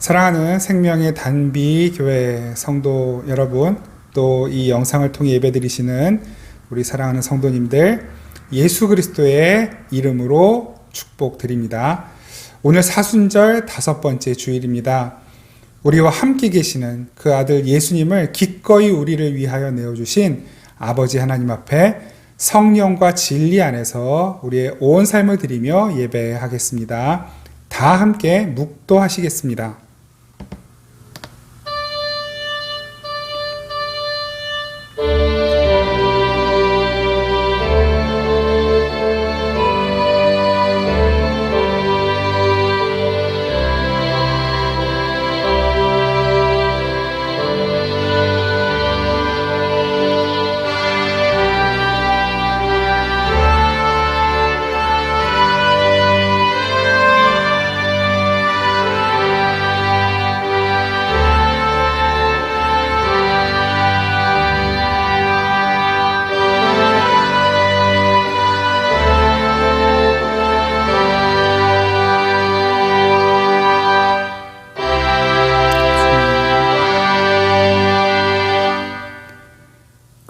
사랑하는 생명의 단비교회 성도 여러분, 또 이 영상을 통해 예배드리시는 우리 사랑하는 성도님들, 예수 그리스도의 이름으로 축복드립니다. 오늘 사순절 5번째 주일입니다. 우리와 함께 계시는 그 아들 예수님을 기꺼이 우리를 위하여 내어주신 아버지 하나님 앞에 성령과 진리 안에서 우리의 온 삶을 드리며 예배하겠습니다. 다 함께 묵도하시겠습니다.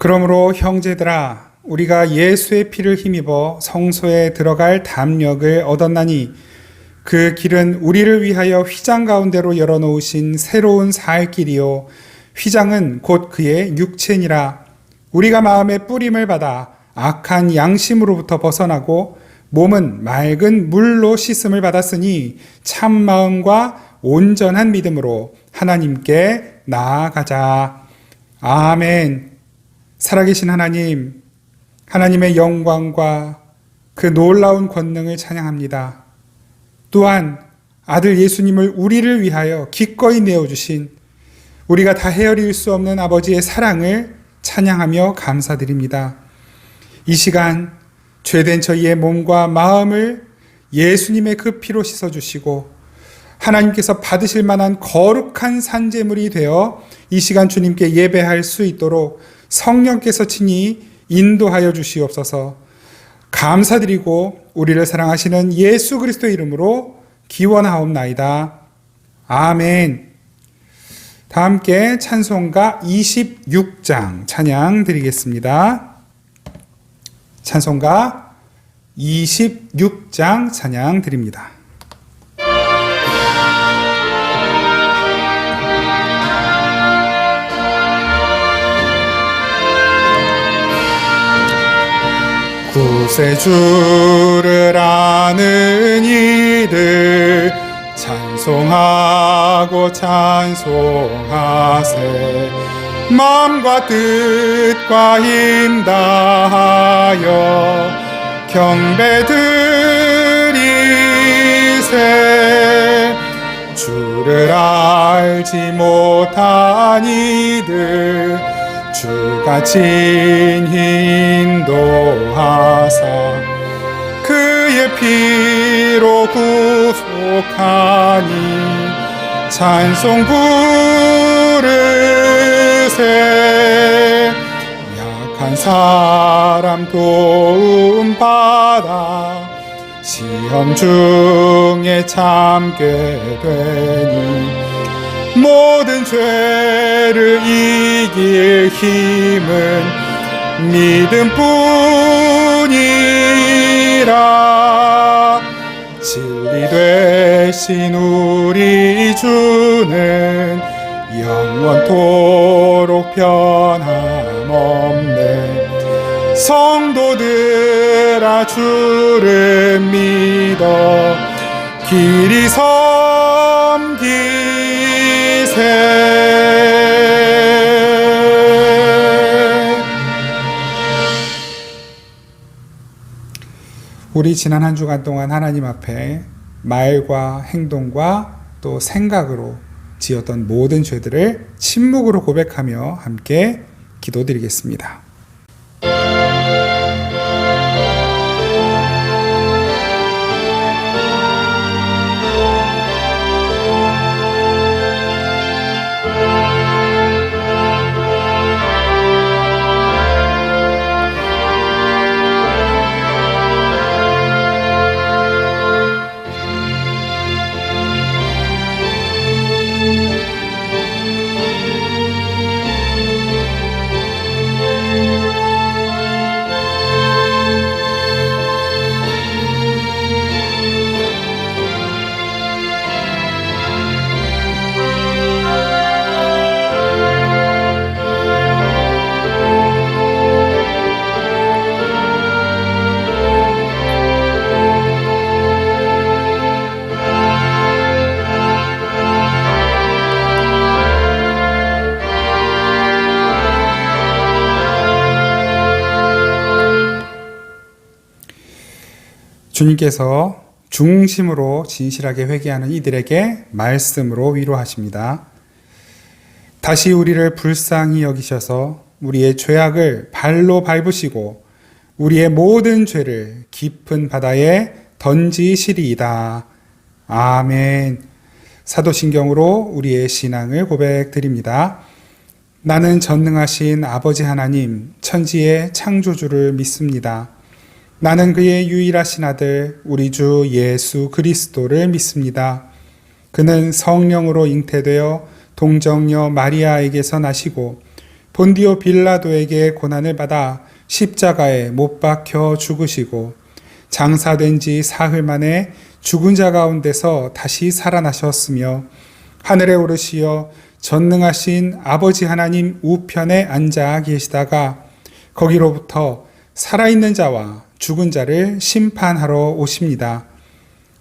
그러므로 형제들아, 우리가 예수의 피를 힘입어 성소에 들어갈 담력을 얻었나니 그 길은 우리를 위하여 휘장 가운데로 열어놓으신 새로운 살 길이요 휘장은 곧 그의 육체니라. 우리가 마음의 뿌림을 받아 악한 양심으로부터 벗어나고 몸은 맑은 물로 씻음을 받았으니 참 마음과 온전한 믿음으로 하나님께 나아가자. 아멘. 살아계신 하나님, 하나님의 영광과 그 놀라운 권능을 찬양합니다. 또한 아들 예수님을 우리를 위하여 기꺼이 내어주신 우리가 다 헤아릴 수 없는 아버지의 사랑을 찬양하며 감사드립니다. 이 시간 죄된 저희의 몸과 마음을 예수님의 그 피로 씻어주시고 하나님께서 받으실 만한 거룩한 산제물이 되어 이 시간 주님께 예배할 수 있도록 성령께서 친히 인도하여 주시옵소서. 감사드리고 우리를 사랑하시는 예수 그리스도의 이름으로 기원하옵나이다. 아멘. 다 함께 찬송가 26장 찬양 드리겠습니다. 찬송가 26장 찬양 드립니다. 구세주를 아는 이들 찬송하고 찬송하세. 마음과 뜻과 힘 다하여 경배드리세. 주를 알지 못한 이들 주가 친히 인도하사 그의 피로 구속하니 찬송 부르세. 약한 사람 도움받아 시험 중에 참게 되니 모든 죄를 이길 힘은 믿음뿐이라. 진리 되신 우리 주는 영원토록 변함없네. 성도들아 주를 믿어 길이 섬기세. 우리 지난 한 주간 동안 하나님 앞에 말과 행동과 또 생각으로 지었던 모든 죄들을 침묵으로 고백하며 함께 기도드리겠습니다. 주님께서 중심으로 진실하게 회개하는 이들에게 말씀으로 위로하십니다. 다시 우리를 불쌍히 여기셔서 우리의 죄악을 발로 밟으시고 우리의 모든 죄를 깊은 바다에 던지시리이다. 아멘. 사도신경으로 우리의 신앙을 고백드립니다. 나는 전능하신 아버지 하나님, 천지의 창조주를 믿습니다. 나는 그의 유일하신 아들, 우리 주 예수 그리스도를 믿습니다. 그는 성령으로 잉태되어 동정녀 마리아에게서 나시고 본디오 빌라도에게 고난을 받아 십자가에 못 박혀 죽으시고 장사된 지 사흘 만에 죽은 자 가운데서 다시 살아나셨으며 하늘에 오르시어 전능하신 아버지 하나님 우편에 앉아 계시다가 거기로부터 살아있는 자와 죽은 자를 심판하러 오십니다.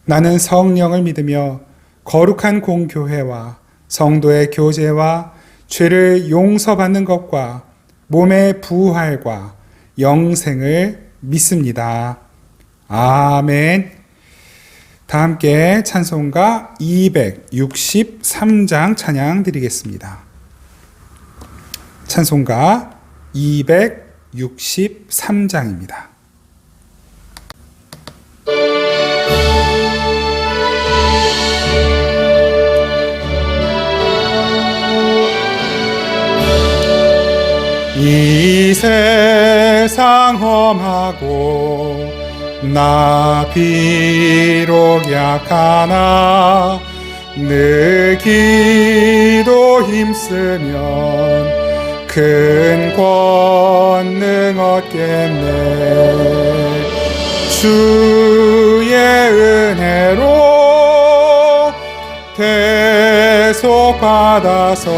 나는 성령을 믿으며 거룩한 공교회와 성도의 교제와 죄를 용서받는 것과 몸의 부활과 영생을 믿습니다. 아멘. 다 함께 찬송가 263장 찬양 드리겠습니다. 찬송가 263장입니다. 이 세상 험하고 나 비록 약하나 늘 기도 힘쓰면 큰 권능 얻겠네. 주의 은혜로 대속받아서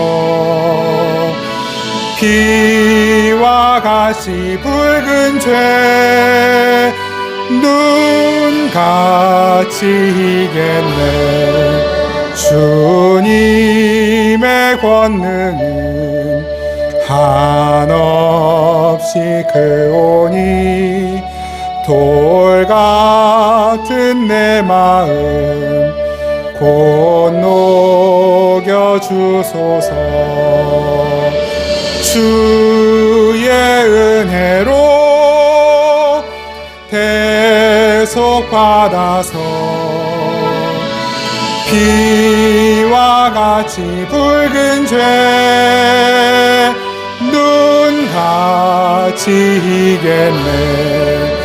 피와 같이 붉은 죄 눈같이 이겠네. 주님의 권능은 한없이 크오니 돌 같은 내 마음 곧 녹여주소서. 주의 은혜로 대속받아서 피와 같이 붉은 죄 눈같이 이겠네.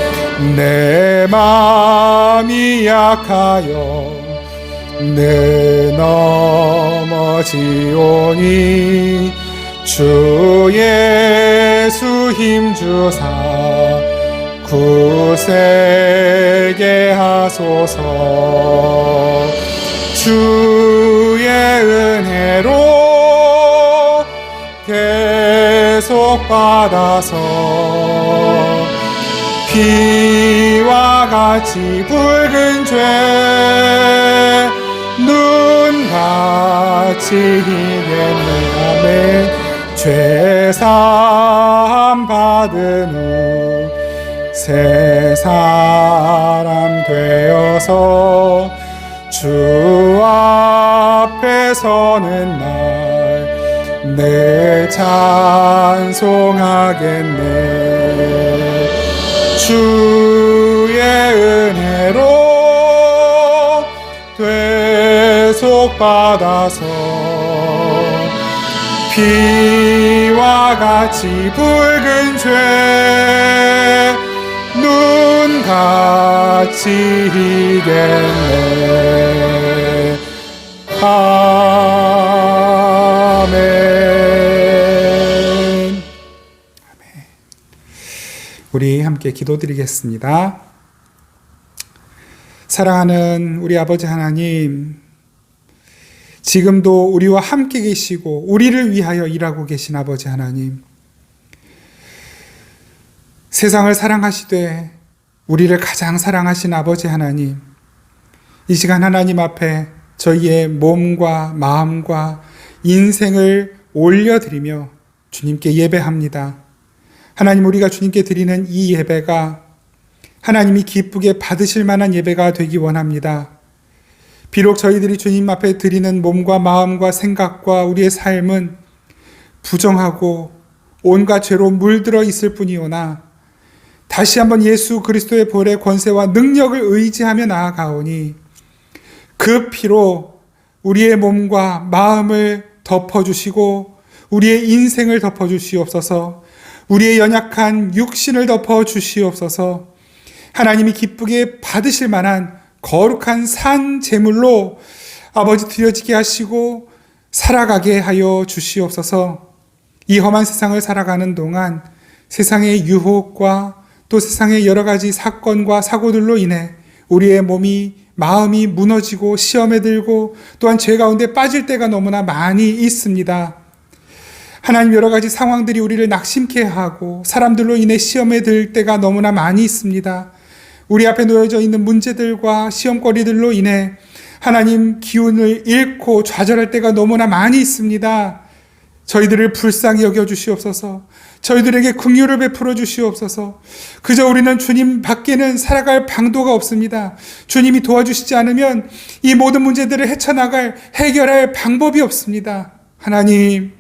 내 맘이 약하여 늘 넘어지오니 주 예수 힘주사 굳세게 하소서. 주의 은혜로 대속받아서 피와 같이 붉은 죄 눈같이 이겠네. 아멘. 죄사함 받은 후 새 사람 되어서 주 앞에 서는 날 늘 찬송하겠네. 주의 은혜로 대속받아서 피와 같이 붉은 죄 눈같이 이겠네. 아멘. 우리 함께 기도드리겠습니다. 사랑하는 우리 아버지 하나님, 지금도 우리와 함께 계시고 우리를 위하여 일하고 계신 아버지 하나님, 세상을 사랑하시되 우리를 가장 사랑하신 아버지 하나님, 이 시간 하나님 앞에 저희의 몸과 마음과 인생을 올려드리며 주님께 예배합니다. 하나님, 우리가 주님께 드리는 이 예배가 하나님이 기쁘게 받으실 만한 예배가 되기 원합니다. 비록 저희들이 주님 앞에 드리는 몸과 마음과 생각과 우리의 삶은 부정하고 온갖 죄로 물들어 있을 뿐이오나 다시 한번 예수 그리스도의 볼의 권세와 능력을 의지하며 나아가오니 그 피로 우리의 몸과 마음을 덮어주시고 우리의 인생을 덮어주시옵소서. 우리의 연약한 육신을 덮어주시옵소서. 하나님이 기쁘게 받으실 만한 거룩한 산 제물로 아버지 드려지게 하시고 살아가게 하여 주시옵소서. 이 험한 세상을 살아가는 동안 세상의 유혹과 또 세상의 여러 가지 사건과 사고들로 인해 우리의 몸이 마음이 무너지고 시험에 들고 또한 죄 가운데 빠질 때가 너무나 많이 있습니다. 하나님, 여러 가지 상황들이 우리를 낙심케 하고 사람들로 인해 시험에 들 때가 너무나 많이 있습니다. 우리 앞에 놓여져 있는 문제들과 시험거리들로 인해 하나님 기운을 잃고 좌절할 때가 너무나 많이 있습니다. 저희들을 불쌍히 여겨주시옵소서. 저희들에게 긍휼을 베풀어 주시옵소서. 그저 우리는 주님 밖에는 살아갈 방도가 없습니다. 주님이 도와주시지 않으면 이 모든 문제들을 헤쳐나갈 해결할 방법이 없습니다. 하나님,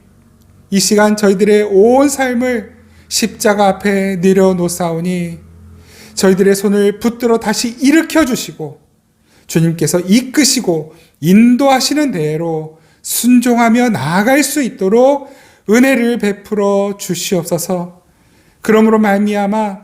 이 시간 저희들의 온 삶을 십자가 앞에 내려놓사오니 저희들의 손을 붙들어 다시 일으켜 주시고 주님께서 이끄시고 인도하시는 대로 순종하며 나아갈 수 있도록 은혜를 베풀어 주시옵소서. 그러므로 말미암아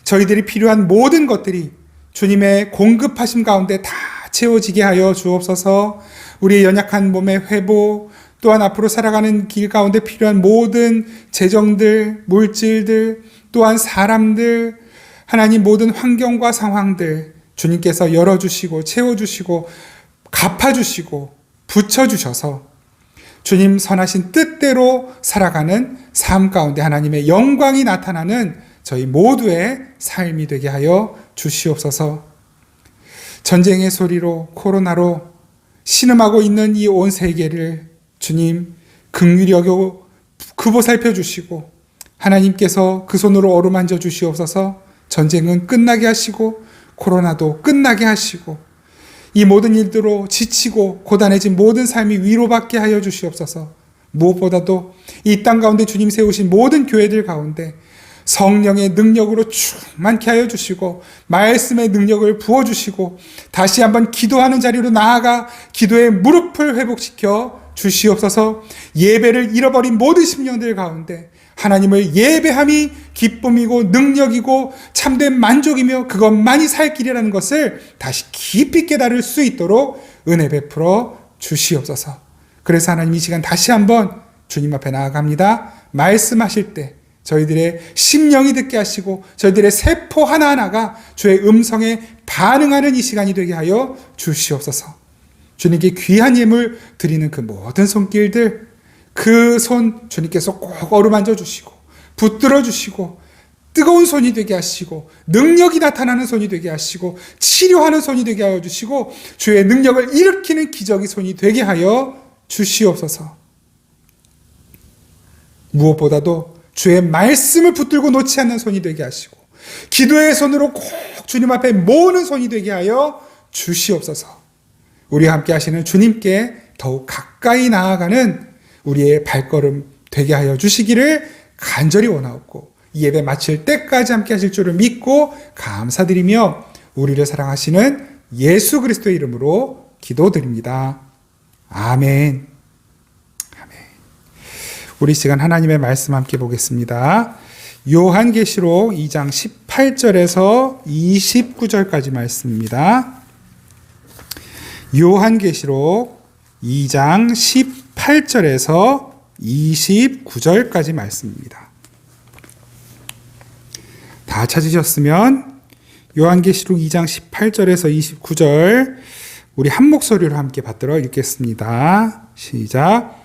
저희들이 필요한 모든 것들이 주님의 공급하심 가운데 다 채워지게 하여 주옵소서. 우리의 연약한 몸의 회복, 또한 앞으로 살아가는 길 가운데 필요한 모든 재정들, 물질들, 또한 사람들, 하나님 모든 환경과 상황들 주님께서 열어주시고 채워주시고 갚아주시고 붙여주셔서 주님 선하신 뜻대로 살아가는 삶 가운데 하나님의 영광이 나타나는 저희 모두의 삶이 되게 하여 주시옵소서. 전쟁의 소리로 코로나로 신음하고 있는 이 온 세계를 주님 긍휼히 여겨 보살펴 주시고 하나님께서 그 손으로 어루만져 주시옵소서. 전쟁은 끝나게 하시고 코로나도 끝나게 하시고 이 모든 일들로 지치고 고단해진 모든 삶이 위로받게 하여 주시옵소서. 무엇보다도 이 땅 가운데 주님 세우신 모든 교회들 가운데 성령의 능력으로 충만케 하여 주시고 말씀의 능력을 부어주시고 다시 한번 기도하는 자리로 나아가 기도의 무릎을 회복시켜 주시옵소서. 예배를 잃어버린 모든 심령들 가운데 하나님을 예배함이 기쁨이고 능력이고 참된 만족이며 그것만이 살 길이라는 것을 다시 깊이 깨달을 수 있도록 은혜 베풀어 주시옵소서. 그래서 하나님 이 시간 다시 한번 주님 앞에 나아갑니다. 말씀하실 때 저희들의 심령이 듣게 하시고 저희들의 세포 하나하나가 주의 음성에 반응하는 이 시간이 되게 하여 주시옵소서. 주님께 귀한 예물 드리는 그 모든 손길들, 그 손 주님께서 꼭 어루만져 주시고 붙들어 주시고 뜨거운 손이 되게 하시고 능력이 나타나는 손이 되게 하시고 치료하는 손이 되게 하여 주시고 주의 능력을 일으키는 기적의 손이 되게 하여 주시옵소서. 무엇보다도 주의 말씀을 붙들고 놓지 않는 손이 되게 하시고 기도의 손으로 꼭 주님 앞에 모으는 손이 되게 하여 주시옵소서. 우리와 함께 하시는 주님께 더욱 가까이 나아가는 우리의 발걸음 되게 하여 주시기를 간절히 원하옵고 이 예배 마칠 때까지 함께 하실 줄을 믿고 감사드리며 우리를 사랑하시는 예수 그리스도의 이름으로 기도드립니다. 아멘. 아멘. 우리 시간 하나님의 말씀 함께 보겠습니다. 요한계시록 2장 18절에서 29절까지 말씀입니다. 요한계시록 2장 18절에서 29절까지 말씀입니다. 다 찾으셨으면 요한계시록 2장 18절에서 29절 우리 한 목소리로 함께 받들어 읽겠습니다. 시작.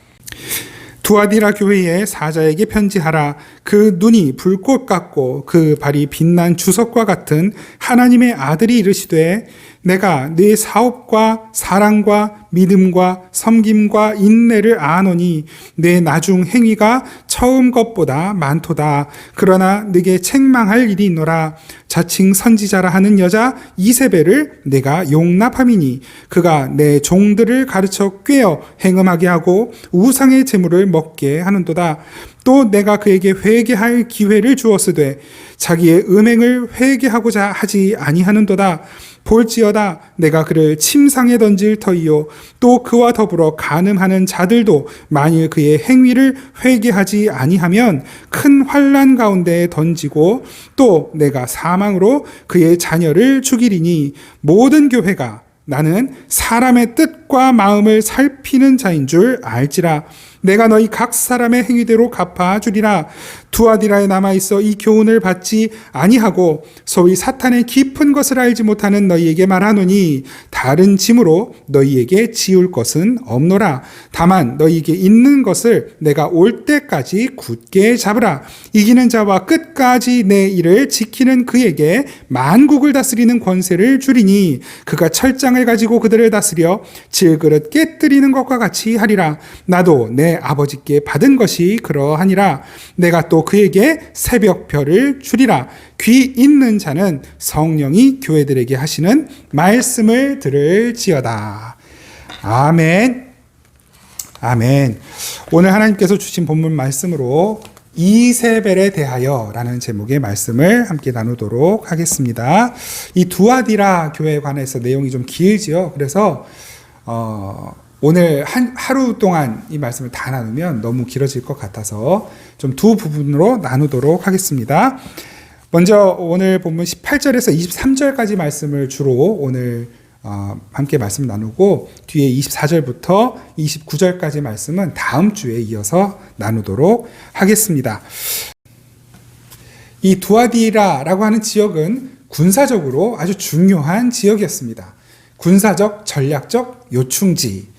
두아디라 교회의 사자에게 편지하라. 그 눈이 불꽃 같고 그 발이 빛난 주석과 같은 하나님의 아들이 이르시되 내가 네 사업과 사랑과 믿음과 섬김과 인내를 아노니 내 나중 행위가 처음 것보다 많도다. 그러나 네게 책망할 일이 있노라. 자칭 선지자라 하는 여자 이세벨을 내가 용납함이니 그가 내 종들을 가르쳐 꾀어 행음하게 하고 우상의 제물을 먹게 하는도다. 또 내가 그에게 회개할 기회를 주었으되 자기의 음행을 회개하고자 하지 아니하는도다. 볼지어다 내가 그를 침상에 던질 터이요 또 그와 더불어 간음하는 자들도 만일 그의 행위를 회개하지 아니하면 큰 환난 가운데 던지고 또 내가 사망으로 그의 자녀를 죽이리니 모든 교회가 나는 사람의 뜻과 마음을 살피는 자인 줄 알지라. 내가 너희 각 사람의 행위대로 갚아주리라. 두아디라에 남아있어 이 교훈을 받지 아니하고 소위 사탄의 깊은 것을 알지 못하는 너희에게 말하노니 다른 짐으로 너희에게 지울 것은 없노라. 다만 너희에게 있는 것을 내가 올 때까지 굳게 잡으라. 이기는 자와 끝까지 내 일을 지키는 그에게 만국을 다스리는 권세를 주리니 그가 철장을 가지고 그들을 다스려 질그릇 깨뜨리는 것과 같이 하리라. 나도 내 아버지께 받은 것이 그러하니라. 내가 또 그에게 새벽별을 주리라. 귀 있는 자는 성령이 교회들에게 하시는 말씀을 들을지어다. 아멘. 아멘. 오늘 하나님께서 주신 본문 말씀으로 이세벨에 대하여 라는 제목의 말씀을 함께 나누도록 하겠습니다. 이 두아디라 교회에 관해서 내용이 좀 길지요. 그래서 오늘 하루 동안 이 말씀을 다 나누면 너무 길어질 것 같아서 좀 두 부분으로 나누도록 하겠습니다. 먼저 오늘 본문 18절에서 23절까지 말씀을 주로 오늘 함께 말씀 나누고 뒤에 24절부터 29절까지 말씀은 다음 주에 이어서 나누도록 하겠습니다. 이 두아디라라고 하는 지역은 군사적으로 아주 중요한 지역이었습니다. 군사적, 전략적 요충지.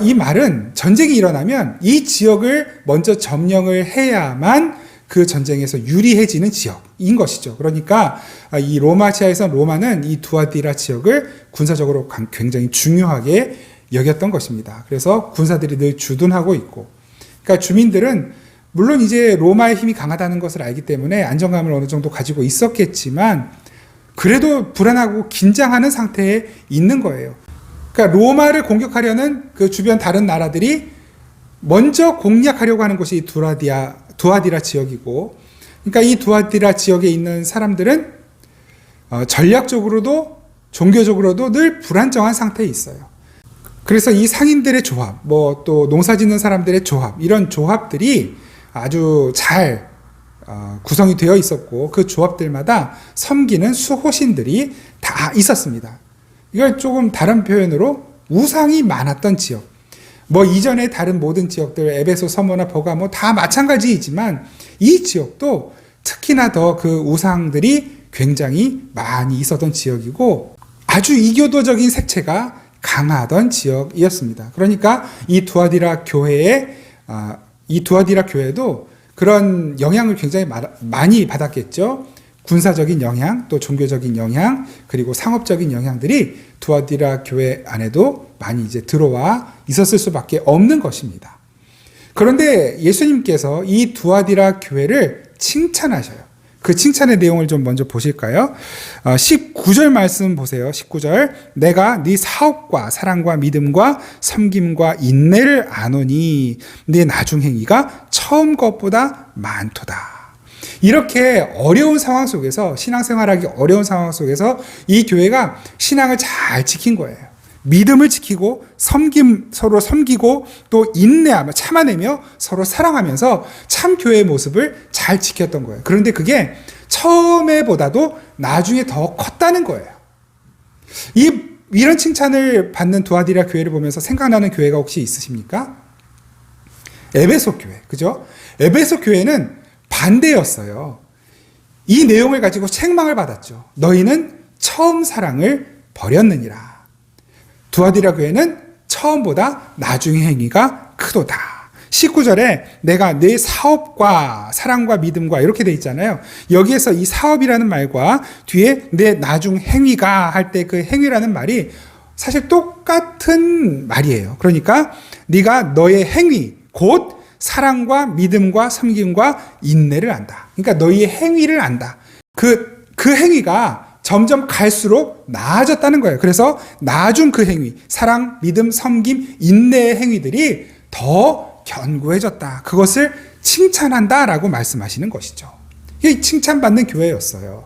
이 말은 전쟁이 일어나면 이 지역을 먼저 점령을 해야만 그 전쟁에서 유리해지는 지역인 것이죠. 그러니까 이 로마시아에서 로마는 이 두아디라 지역을 군사적으로 굉장히 중요하게 여겼던 것입니다. 그래서 군사들이 늘 주둔하고 있고, 그러니까 주민들은 물론 이제 로마의 힘이 강하다는 것을 알기 때문에 안정감을 어느 정도 가지고 있었겠지만 그래도 불안하고 긴장하는 상태에 있는 거예요. 그러니까 로마를 공격하려는 그 주변 다른 나라들이 먼저 공략하려고 하는 곳이 두아디라 지역이고, 그러니까 이 두아디라 지역에 있는 사람들은 전략적으로도 종교적으로도 늘 불안정한 상태에 있어요. 그래서 이 상인들의 조합, 또 농사 짓는 사람들의 조합, 이런 조합들이 아주 잘 구성이 되어 있었고 그 조합들마다 섬기는 수호신들이 다 있었습니다. 이걸 조금 다른 표현으로 우상이 많았던 지역. 이전에 다른 모든 지역들, 에베소, 서머나 버가모 다 마찬가지이지만 이 지역도 특히나 더 그 우상들이 굉장히 많이 있었던 지역이고 아주 이교도적인 색채가 강하던 지역이었습니다. 그러니까 이 두아디라 교회도 그런 영향을 굉장히 많이 받았겠죠. 군사적인 영향, 또 종교적인 영향, 그리고 상업적인 영향들이 두아디라 교회 안에도 많이 이제 들어와 있었을 수밖에 없는 것입니다. 그런데 예수님께서 이 두아디라 교회를 칭찬하셔요. 그 칭찬의 내용을 좀 먼저 보실까요? 19절 말씀 보세요. 19절. 내가 네 사업과 사랑과 믿음과 섬김과 인내를 아노니 네 나중 행위가 처음 것보다 많도다. 이렇게 어려운 상황 속에서, 신앙생활하기 어려운 상황 속에서 이 교회가 신앙을 잘 지킨 거예요. 믿음을 지키고 서로 섬기고 또 인내하며 참아내며 서로 사랑하면서 참 교회의 모습을 잘 지켰던 거예요. 그런데 그게 처음에보다도 나중에 더 컸다는 거예요. 이런 칭찬을 받는 두아디라 교회를 보면서 생각나는 교회가 혹시 있으십니까? 에베소 교회, 그죠? 에베소 교회는 반대였어요. 이 내용을 가지고 책망을 받았죠. 너희는 처음 사랑을 버렸느니라. 두아디라 교회는 처음보다 나중의 행위가 크도다. 19절에 내가 내 사업과 사랑과 믿음과 이렇게 돼 있잖아요. 여기에서 이 사업이라는 말과 뒤에 내 나중 행위가 할 때 그 행위라는 말이 사실 똑같은 말이에요. 그러니까 네가 너의 행위, 곧 사랑과 믿음과 섬김과 인내를 안다. 그러니까 너희의 행위를 안다. 그 행위가 점점 갈수록 나아졌다는 거예요. 그래서 나중 그 행위, 사랑, 믿음, 섬김, 인내의 행위들이 더 견고해졌다. 그것을 칭찬한다라고 말씀하시는 것이죠. 이게 칭찬받는 교회였어요.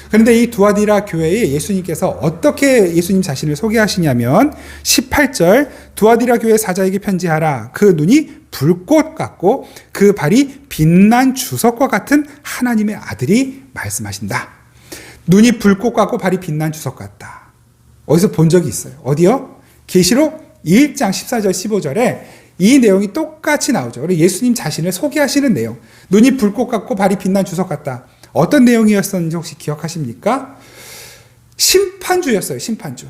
그런데 이 두아디라 교회에 예수님께서 어떻게 예수님 자신을 소개하시냐면 18절 두아디라 교회 사자에게 편지하라. 그 눈이 불꽃 같고 그 발이 빛난 주석과 같은 하나님의 아들이 말씀하신다. 눈이 불꽃 같고 발이 빛난 주석 같다. 어디서 본 적이 있어요. 어디요? 계시록 1장 14절 15절에 이 내용이 똑같이 나오죠. 그리고 예수님 자신을 소개하시는 내용. 눈이 불꽃 같고 발이 빛난 주석 같다. 어떤 내용이었었는지 혹시 기억하십니까? 심판주였어요. 심판주.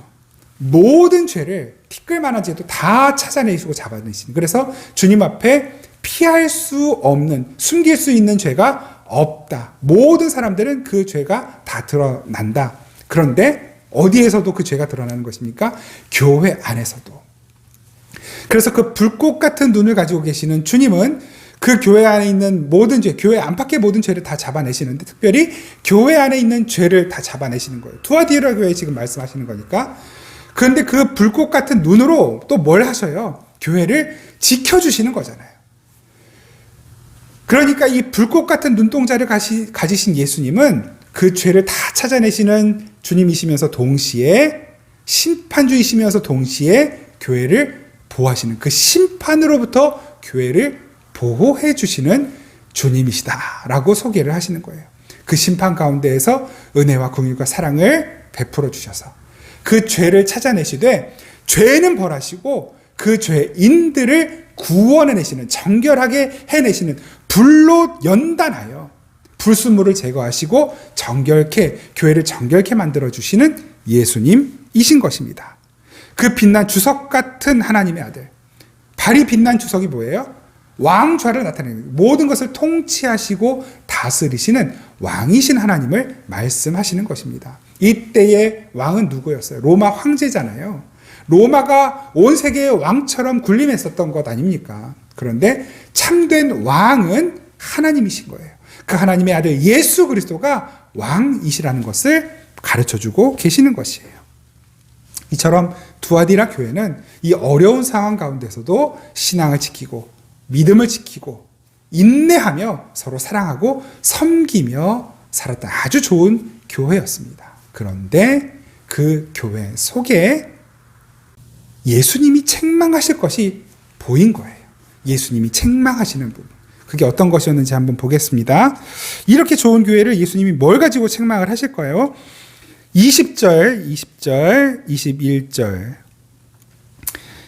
모든 죄를 티끌만한 죄도 다 찾아내시고 잡아내시는. 그래서 주님 앞에 피할 수 없는, 숨길 수 있는 죄가 없다. 모든 사람들은 그 죄가 다 드러난다. 그런데 어디에서도 그 죄가 드러나는 것입니까? 교회 안에서도. 그래서 그 불꽃 같은 눈을 가지고 계시는 주님은 그 교회 안에 있는 모든 죄, 교회 안팎의 모든 죄를 다 잡아내시는데 특별히 교회 안에 있는 죄를 다 잡아내시는 거예요. 두아디라 교회에 지금 말씀하시는 거니까. 그런데 그 불꽃 같은 눈으로 또 뭘 하셔요? 교회를 지켜주시는 거잖아요. 그러니까 이 불꽃 같은 눈동자를 가지신 예수님은 그 죄를 다 찾아내시는 주님이시면서 동시에 심판주이시면서 동시에 교회를 보호하시는 그 심판으로부터 교회를 보호해 주시는 주님이시다라고 소개를 하시는 거예요. 그 심판 가운데에서 은혜와 긍휼과 사랑을 베풀어 주셔서 그 죄를 찾아내시되 죄는 벌하시고 그 죄인들을 구원해내시는, 정결하게 해내시는, 불로 연단하여 불순물을 제거하시고 정결케, 교회를 정결케 만들어주시는 예수님이신 것입니다. 그 빛난 주석 같은 하나님의 아들. 발이 빛난 주석이 뭐예요? 왕좌를 나타내는, 모든 것을 통치하시고 다스리시는 왕이신 하나님을 말씀하시는 것입니다. 이때의 왕은 누구였어요? 로마 황제잖아요. 로마가 온 세계의 왕처럼 군림했었던 것 아닙니까? 그런데 참된 왕은 하나님이신 거예요. 그 하나님의 아들 예수 그리스도가 왕이시라는 것을 가르쳐주고 계시는 것이에요. 이처럼 두아디라 교회는 이 어려운 상황 가운데서도 신앙을 지키고 믿음을 지키고 인내하며 서로 사랑하고 섬기며 살았던 아주 좋은 교회였습니다. 그런데 그 교회 속에 예수님이 책망하실 것이 보인 거예요. 예수님이 책망하시는 부분. 그게 어떤 것이었는지 한번 보겠습니다. 이렇게 좋은 교회를 예수님이 뭘 가지고 책망을 하실 거예요? 20절, 21절.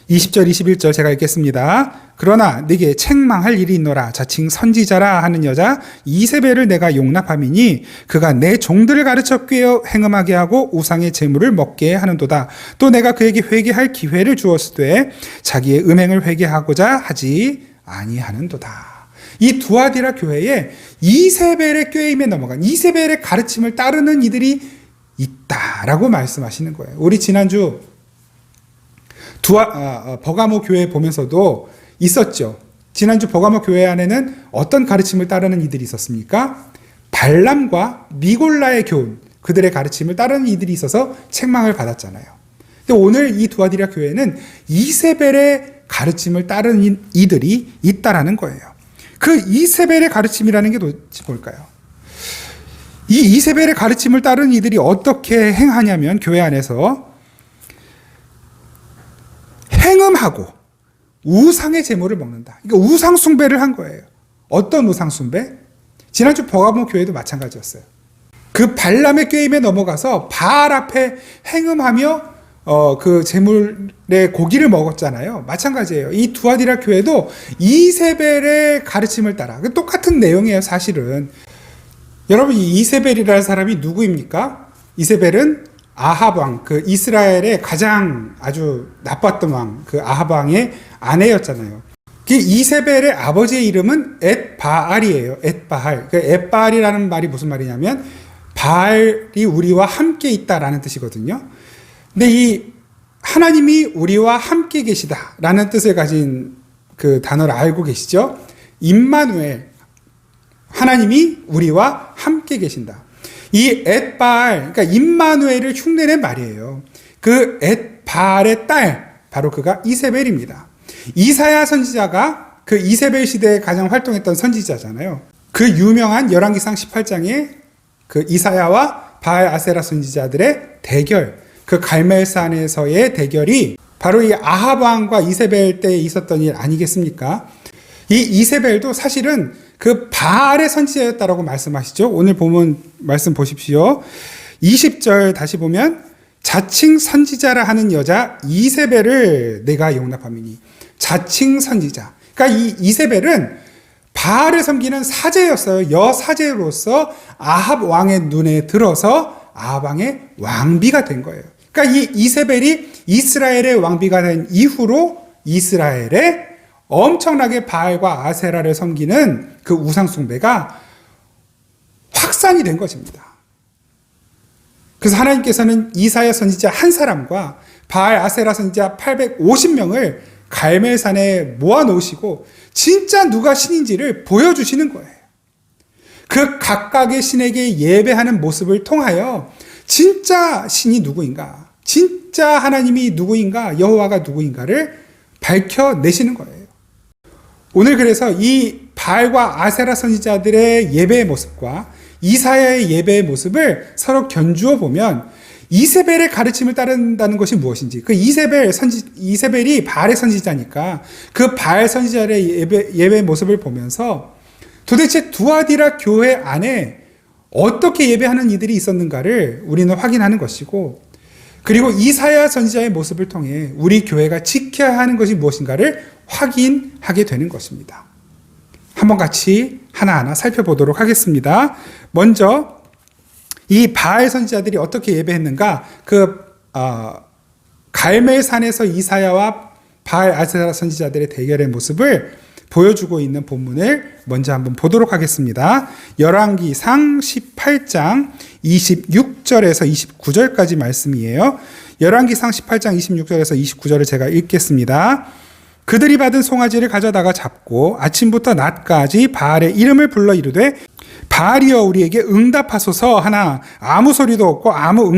20절, 21절 제가 읽겠습니다. 그러나 네게 책망할 일이 있노라. 자칭 선지자라 하는 여자 이세벨을 내가 용납함이니 그가 내 종들을 가르쳐 꾀어 행음하게 하고 우상의 제물을 먹게 하는도다. 또 내가 그에게 회개할 기회를 주었으되 자기의 음행을 회개하고자 하지 아니하는도다. 이 두아디라 교회에 이세벨의 꾀임에 넘어간, 이세벨의 가르침을 따르는 이들이 있다라고 말씀하시는 거예요. 우리 지난주 버가모 교회 보면서도 있었죠. 지난주 버가모 교회 안에는 어떤 가르침을 따르는 이들이 있었습니까? 발람과 니골라의 교훈, 그들의 가르침을 따르는 이들이 있어서 책망을 받았잖아요. 근데 오늘 이 두아디라 교회는 이세벨의 가르침을 따르는 이들이 있다라는 거예요. 그 이세벨의 가르침이라는 게 도대체 뭘까요? 이 이세벨의 가르침을 따르는 이들이 어떻게 행하냐면 교회 안에서 행음하고 우상의 제물을 먹는다. 그러니까 우상 숭배를 한 거예요. 어떤 우상 숭배? 지난주 버가모 교회도 마찬가지였어요. 그 발람의 꾀임에 넘어가서 바알 앞에 행음하며 그 제물의 고기를 먹었잖아요. 마찬가지예요. 이 두아디라 교회도 이세벨의 가르침을 따라 똑같은 내용이에요. 사실은 여러분, 이 이세벨이라는 사람이 누구입니까? 이세벨은 아합 왕, 그 이스라엘의 가장 아주 나빴던 왕, 그 아합 왕의 아내였잖아요. 이세벨의 아버지의 이름은 엣바알이에요. 엣바알. 엣바알이라는 말이 무슨 말이냐면 바알이 우리와 함께 있다라는 뜻이거든요. 근데 이 하나님이 우리와 함께 계시다라는 뜻을 가진 그 단어를 알고 계시죠? 임마누엘, 하나님이 우리와 함께 계신다. 이 엣바알, 그러니까 임마누엘을 흉내낸 말이에요. 그 엣바알의 딸, 바로 그가 이세벨입니다. 이사야 선지자가 그 이세벨 시대에 가장 활동했던 선지자잖아요. 그 유명한 열왕기상 18장에 그 이사야와 바알 아세라 선지자들의 대결, 그 갈멜산에서의 대결이 바로 이 아합 왕과 이세벨 때에 있었던 일 아니겠습니까? 이 이세벨도 사실은 그 바알의 선지자였다라고 말씀하시죠. 오늘 보면 말씀 보십시오. 20절 다시 보면 자칭 선지자라 하는 여자 이세벨을 내가 용납함이니. 자칭 선지자. 그러니까 이 이세벨은 바알을 섬기는 사제였어요. 여사제로서 아합 왕의 눈에 들어서 아합 왕의 왕비가 된 거예요. 그러니까 이 이세벨이 이스라엘의 왕비가 된 이후로 이스라엘에 엄청나게 바알과 아세라를 섬기는 그 우상숭배가 확산이 된 것입니다. 그래서 하나님께서는 이사야 선지자 한 사람과 바알 아세라 선지자 850명을 갈멜산에 모아놓으시고 진짜 누가 신인지를 보여주시는 거예요. 그 각각의 신에게 예배하는 모습을 통하여 진짜 신이 누구인가, 진짜 하나님이 누구인가, 여호와가 누구인가를 밝혀내시는 거예요. 오늘 그래서 이 바알과 아세라 선지자들의 예배의 모습과 이사야의 예배의 모습을 서로 견주어 보면 이세벨의 가르침을 따른다는 것이 무엇인지, 그 이세벨이 바알의 선지자니까 그 바알 선지자의 예배의 모습을 보면서 도대체 두아디라 교회 안에 어떻게 예배하는 이들이 있었는가를 우리는 확인하는 것이고, 그리고 이사야 선지자의 모습을 통해 우리 교회가 지켜야 하는 것이 무엇인가를 확인하게 되는 것입니다. 한번 같이 하나하나 살펴보도록 하겠습니다. 먼저 이 바알 선지자들이 어떻게 예배했는가, 갈멜산에서 이사야와 바알 아세라 선지자들의 대결의 모습을 보여주고 있는 본문을 먼저 한번 보도록 하겠습니다. 열왕기상 18장 26절에서 29절까지 말씀이에요. 열왕기상 18장 26절에서 29절을 제가 읽겠습니다. 그들이 받은 송아지를 가져다가 잡고 아침부터 낮까지 바알의 이름을 불러 이르되 바알이여 우리에게 응답하소서 하나 아무 소리도 없고 아무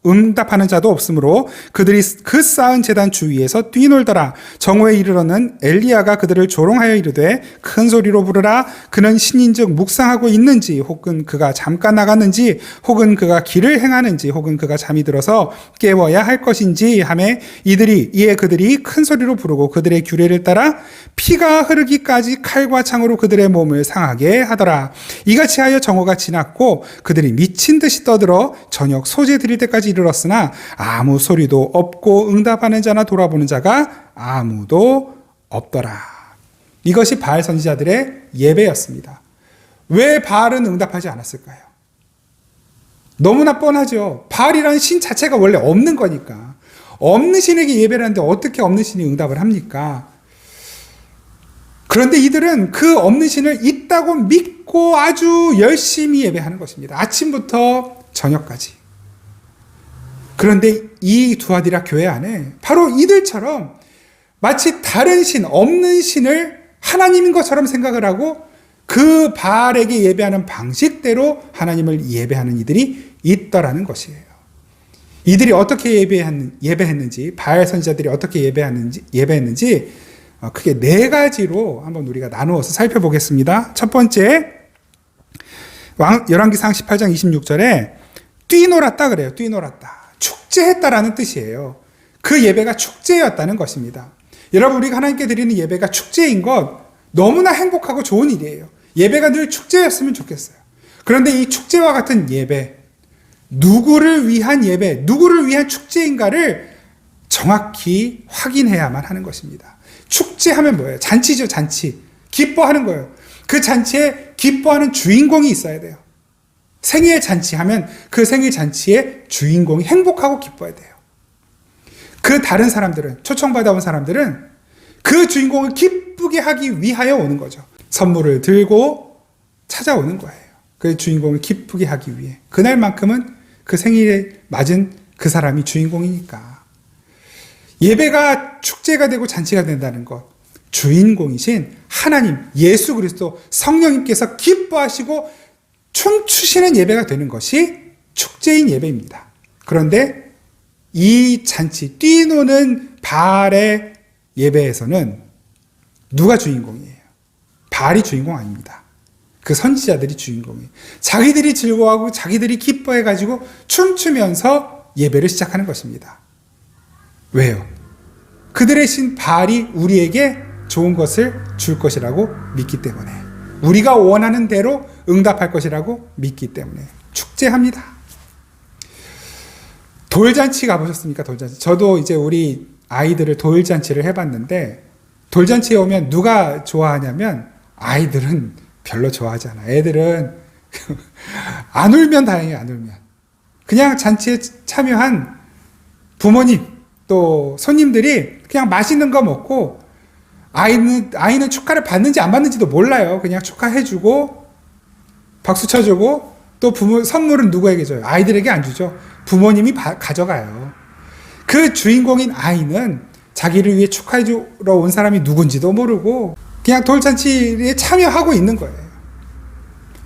응답하는 자도 없으므로 그들이 그 쌓은 제단 주위에서 뛰놀더라. 정오에 이르러는 엘리야가 그들을 조롱하여 이르되 큰 소리로 부르라. 그는 신인즉 묵상하고 있는지, 혹은 그가 잠깐 나갔는지, 혹은 그가 길을 행하는지, 혹은 그가 잠이 들어서 깨워야 할 것인지 하매 이에 그들이 큰 소리로 부르고 그들의 규례를 따라 피가 흐르기까지 칼과 창으로 그들의 몸을 상하게 하더라. 이같이 하여 정오가 지났고 그들이 미친 듯이 떠들어 저녁 소재 드릴 때까지 이르렀으나 아무 소리도 없고 응답하는 자나 돌아보는 자가 아무도 없더라. 이것이 바알 선지자들의 예배였습니다. 왜 바알은 응답하지 않았을까요? 너무나 뻔하죠. 바알이라는 신 자체가 원래 없는 거니까. 없는 신에게 예배를 하는데 어떻게 없는 신이 응답을 합니까? 그런데 이들은 그 없는 신을 있다고 믿고 아주 열심히 예배하는 것입니다. 아침부터 저녁까지. 그런데 이 두아디라 교회 안에 바로 이들처럼 마치 다른 신, 없는 신을 하나님인 것처럼 생각을 하고 그 바알에게 예배하는 방식대로 하나님을 예배하는 이들이 있더라는 것이에요. 이들이 어떻게 예배했는지, 바알 선지자들이 어떻게 예배했는지 크게 네 가지로 한번 우리가 나누어서 살펴보겠습니다. 첫 번째, 열왕기상 18장 26절에 뛰놀았다 그래요. 뛰놀았다. 축제했다라는 뜻이에요. 그 예배가 축제였다는 것입니다. 여러분, 우리가 하나님께 드리는 예배가 축제인 것 너무나 행복하고 좋은 일이에요. 예배가 늘 축제였으면 좋겠어요. 그런데 이 축제와 같은 예배, 누구를 위한 예배, 누구를 위한 축제인가를 정확히 확인해야만 하는 것입니다. 축제하면 뭐예요? 잔치죠, 잔치. 기뻐하는 거예요. 그 잔치에 기뻐하는 주인공이 있어야 돼요. 생일 잔치하면 그 생일 잔치의 주인공이 행복하고 기뻐야 돼요. 그 다른 사람들은, 초청받아온 사람들은 그 주인공을 기쁘게 기쁘게 하기 위하여 오는 거죠. 선물을 들고 찾아오는 거예요. 그 주인공을 기쁘게 하기 위해. 그날만큼은 그 생일에 맞은 그 사람이 주인공이니까. 예배가 축제가 되고 잔치가 된다는 것. 주인공이신 하나님, 예수 그리스도 성령님께서 기뻐하시고 춤추시는 예배가 되는 것이 축제인 예배입니다. 그런데 이 잔치, 뛰노는 바알의 예배에서는 누가 주인공이에요? 바알이 주인공 아닙니다. 그 선지자들이 주인공이에요. 자기들이 즐거워하고 자기들이 기뻐해가지고 춤추면서 예배를 시작하는 것입니다. 왜요? 그들의 신 바알이 우리에게 좋은 것을 줄 것이라고 믿기 때문에, 우리가 원하는 대로 응답할 것이라고 믿기 때문에 축제합니다. 돌잔치 가보셨습니까? 돌잔치. 저도 이제 우리 아이들을 돌잔치를 해봤는데, 돌잔치에 오면 누가 좋아하냐면 아이들은 별로 좋아하지 않아. 애들은 안 울면 다행이에요. 안 울면. 그냥 잔치에 참여한 부모님 또 손님들이 그냥 맛있는 거 먹고, 아이는 축하를 받는지 안 받는지도 몰라요. 그냥 축하해주고 박수 쳐주고, 또 선물은 누구에게 줘요? 아이들에게 안 주죠. 부모님이 가져가요. 그 주인공인 아이는 자기를 위해 축하해주러 온 사람이 누군지도 모르고 그냥 돌잔치에 참여하고 있는 거예요.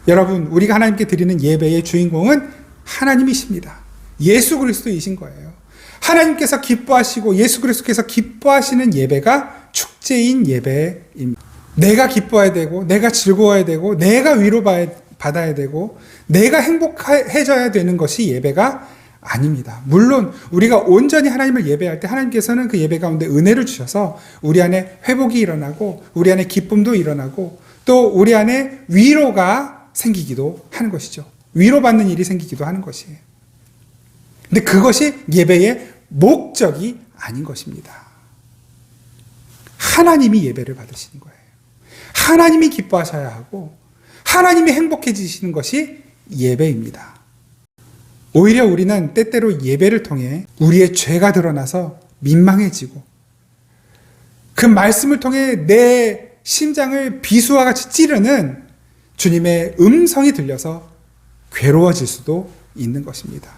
여러분, 우리가 하나님께 드리는 예배의 주인공은 하나님이십니다. 예수 그리스도이신 거예요. 하나님께서 기뻐하시고 예수 그리스도께서 기뻐하시는 예배가 축제인 예배입니다. 내가 기뻐해야 되고, 내가 즐거워야 되고, 내가 위로받아야 되고, 내가 행복해져야 되는 것이 예배가 아닙니다. 물론 우리가 온전히 하나님을 예배할 때 하나님께서는 그 예배 가운데 은혜를 주셔서 우리 안에 회복이 일어나고, 우리 안에 기쁨도 일어나고, 또 우리 안에 위로가 생기기도 하는 것이죠. 위로받는 일이 생기기도 하는 것이에요. 근데 그것이 예배의 목적이 아닌 것입니다. 하나님이 예배를 받으시는 거예요. 하나님이 기뻐하셔야 하고 하나님이 행복해지시는 것이 예배입니다. 오히려 우리는 때때로 예배를 통해 우리의 죄가 드러나서 민망해지고, 그 말씀을 통해 내 심장을 비수와 같이 찌르는 주님의 음성이 들려서 괴로워질 수도 있는 것입니다.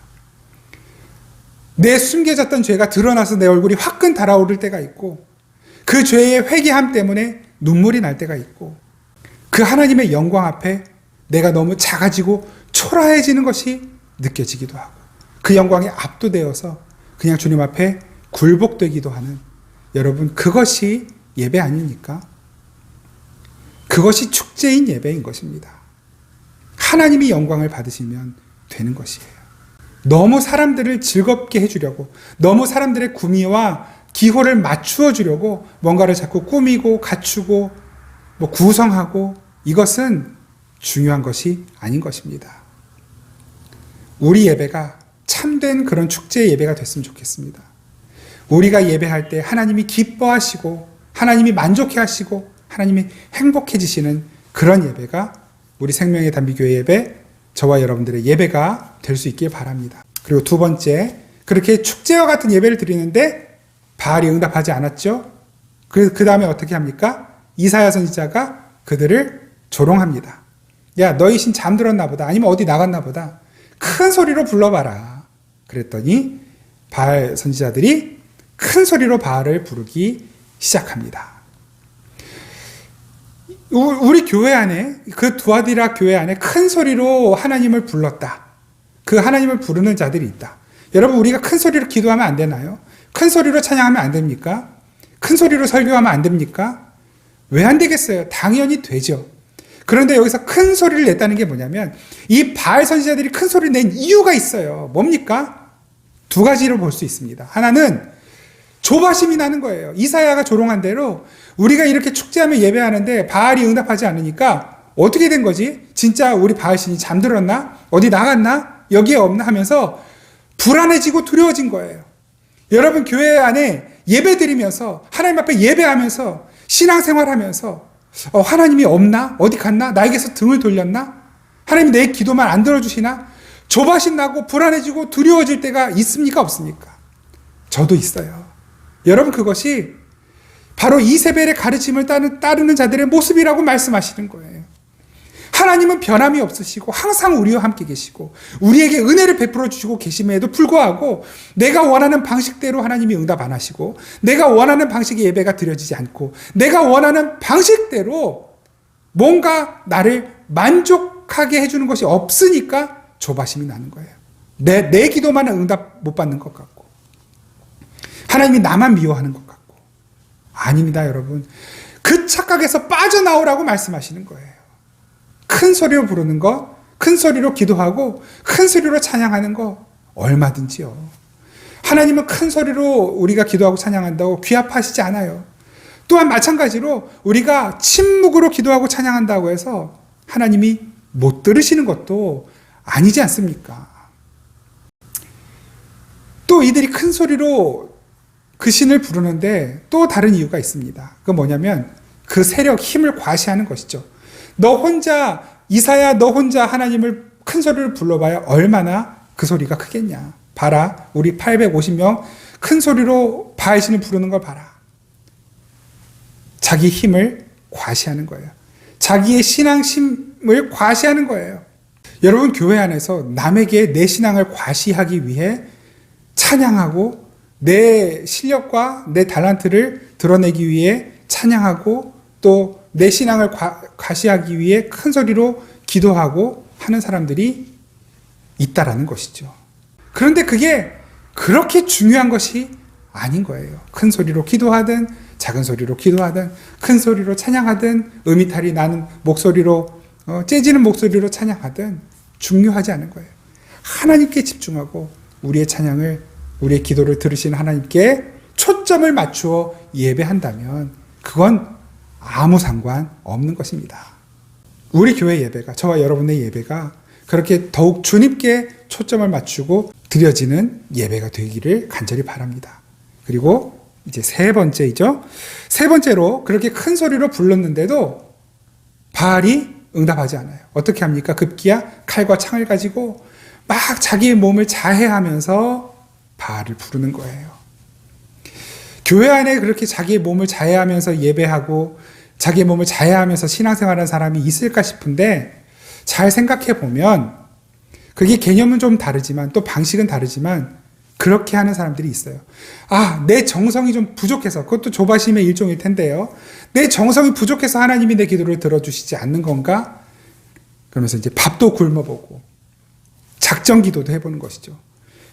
내 숨겨졌던 죄가 드러나서 내 얼굴이 화끈 달아오를 때가 있고, 그 죄의 회개함 때문에 눈물이 날 때가 있고, 그 하나님의 영광 앞에 내가 너무 작아지고 초라해지는 것이 느껴지기도 하고, 그 영광에 압도되어서 그냥 주님 앞에 굴복되기도 하는, 여러분, 그것이 예배 아닙니까? 그것이 축제인 예배인 것입니다. 하나님이 영광을 받으시면 되는 것이에요. 너무 사람들을 즐겁게 해주려고, 너무 사람들의 구미와 기호를 맞추어 주려고 뭔가를 자꾸 꾸미고 갖추고 구성하고, 이것은 중요한 것이 아닌 것입니다. 우리 예배가 참된 그런 축제 예배가 됐으면 좋겠습니다. 우리가 예배할 때 하나님이 기뻐하시고 하나님이 만족해 하시고 하나님이 행복해지시는 그런 예배가 우리 생명의 단비교회 예배, 저와 여러분들의 예배가 될 수 있길 바랍니다. 그리고 두 번째, 그렇게 축제와 같은 예배를 드리는데 바알이 응답하지 않았죠. 그 다음에 어떻게 합니까? 이사야 선지자가 그들을 조롱합니다. 야, 너희 신 잠들었나 보다. 아니면 어디 나갔나 보다. 큰 소리로 불러봐라. 그랬더니 바알 선지자들이 큰 소리로 바알을 부르기 시작합니다. 우리 교회 안에, 그 두아디라 교회 안에 큰 소리로 하나님을 불렀다. 그 하나님을 부르는 자들이 있다. 여러분, 우리가 큰 소리로 기도하면 안 되나요? 큰 소리로 찬양하면 안 됩니까? 큰 소리로 설교하면 안 됩니까? 왜 안 되겠어요? 당연히 되죠. 그런데 여기서 큰 소리를 냈다는 게 뭐냐면, 이 바알 선지자들이 큰 소리를 낸 이유가 있어요. 뭡니까? 두 가지로 볼 수 있습니다. 하나는 조바심이 나는 거예요. 이사야가 조롱한 대로 우리가 이렇게 축제하며 예배하는데 바알이 응답하지 않으니까 어떻게 된 거지? 진짜 우리 바알 신이 잠들었나? 어디 나갔나? 여기에 없나? 하면서 불안해지고 두려워진 거예요. 여러분, 교회 안에 예배 드리면서, 하나님 앞에 예배하면서, 신앙생활하면서 하나님이 없나? 어디 갔나? 나에게서 등을 돌렸나? 하나님이 내 기도만 안 들어주시나? 조바심 나고 불안해지고 두려워질 때가 있습니까? 없습니까? 저도 있어요. 여러분, 그것이 바로 이세벨의 가르침을 따르는 자들의 모습이라고 말씀하시는 거예요. 하나님은 변함이 없으시고 항상 우리와 함께 계시고 우리에게 은혜를 베풀어 주시고 계심에도 불구하고 내가 원하는 방식대로 하나님이 응답 안 하시고 내가 원하는 방식의 예배가 드려지지 않고 내가 원하는 방식대로 뭔가 나를 만족하게 해주는 것이 없으니까 조바심이 나는 거예요. 내 기도만 응답 못 받는 것 같고 하나님이 나만 미워하는 것 같고 아닙니다, 여러분. 그 착각에서 빠져나오라고 말씀하시는 거예요. 큰 소리로 부르는 거, 큰 소리로 기도하고 큰 소리로 찬양하는 거 얼마든지요. 하나님은 큰 소리로 우리가 기도하고 찬양한다고 귀합하시지 않아요. 또한 마찬가지로 우리가 침묵으로 기도하고 찬양한다고 해서 하나님이 못 들으시는 것도 아니지 않습니까? 또 이들이 큰 소리로 그 신을 부르는데 또 다른 이유가 있습니다. 그건 뭐냐면 그 세력, 힘을 과시하는 것이죠. 너 혼자, 이사야 너 혼자 하나님을 큰 소리를 불러봐야 얼마나 그 소리가 크겠냐. 봐라, 우리 850명 큰 소리로 바알 신을 부르는 걸 봐라. 자기 힘을 과시하는 거예요. 자기의 신앙심을 과시하는 거예요. 여러분, 교회 안에서 남에게 내 신앙을 과시하기 위해 찬양하고 내 실력과 내 달란트를 드러내기 위해 찬양하고 또 내 신앙을 과시하기 위해 큰 소리로 기도하고 하는 사람들이 있다라는 것이죠. 그런데 그게 그렇게 중요한 것이 아닌 거예요. 큰 소리로 기도하든 작은 소리로 기도하든 큰 소리로 찬양하든 음이탈이 나는 목소리로 째지는 목소리로 찬양하든 중요하지 않은 거예요. 하나님께 집중하고 우리의 찬양을 우리의 기도를 들으시는 하나님께 초점을 맞추어 예배한다면 그건 아무 상관없는 것입니다. 우리 교회 예배가, 저와 여러분의 예배가 그렇게 더욱 주님께 초점을 맞추고 드려지는 예배가 되기를 간절히 바랍니다. 그리고 이제 세 번째이죠. 세 번째로 그렇게 큰 소리로 불렀는데도 바알이 응답하지 않아요. 어떻게 합니까? 급기야 칼과 창을 가지고 막 자기의 몸을 자해하면서 바알을 부르는 거예요. 교회 안에 그렇게 자기의 몸을 자해하면서 예배하고 자기의 몸을 자해하면서 신앙생활하는 사람이 있을까 싶은데 잘 생각해 보면 그게 개념은 좀 다르지만 또 방식은 다르지만 그렇게 하는 사람들이 있어요. 아, 내 정성이 좀 부족해서, 그것도 조바심의 일종일 텐데요. 내 정성이 부족해서 하나님이 내 기도를 들어주시지 않는 건가? 그러면서 이제 밥도 굶어보고 작정 기도도 해보는 것이죠.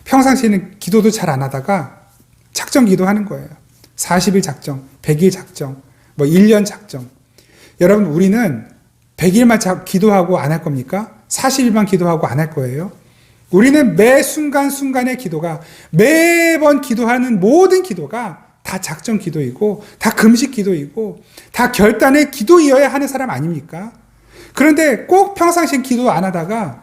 평상시에는 기도도 잘 안 하다가 작정 기도하는 거예요. 40일 작정, 100일 작정, 1년 작정. 여러분, 우리는 100일만 기도하고 안 할 겁니까? 40일만 기도하고 안 할 거예요? 우리는 매 순간순간의 기도가, 매번 기도하는 모든 기도가 다 작정 기도이고 다 금식 기도이고 다 결단의 기도이어야 하는 사람 아닙니까? 그런데 꼭 평상시엔 기도 안 하다가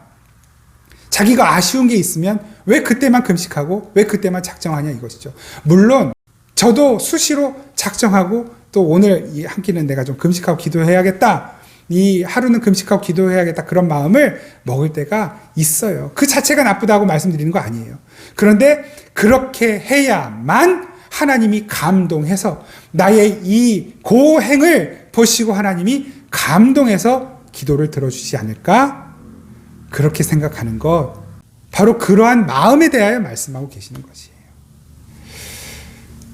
자기가 아쉬운 게 있으면 왜 그때만 금식하고 왜 그때만 작정하냐 이것이죠. 물론 저도 수시로 작정하고 또 오늘 이 한 끼는 내가 좀 금식하고 기도해야겠다. 이 하루는 금식하고 기도해야겠다. 그런 마음을 먹을 때가 있어요. 그 자체가 나쁘다고 말씀드리는 거 아니에요. 그런데 그렇게 해야만 하나님이 감동해서 나의 이 고행을 보시고 하나님이 감동해서 기도를 들어주지 않을까? 그렇게 생각하는 것, 바로 그러한 마음에 대하여 말씀하고 계시는 것이에요.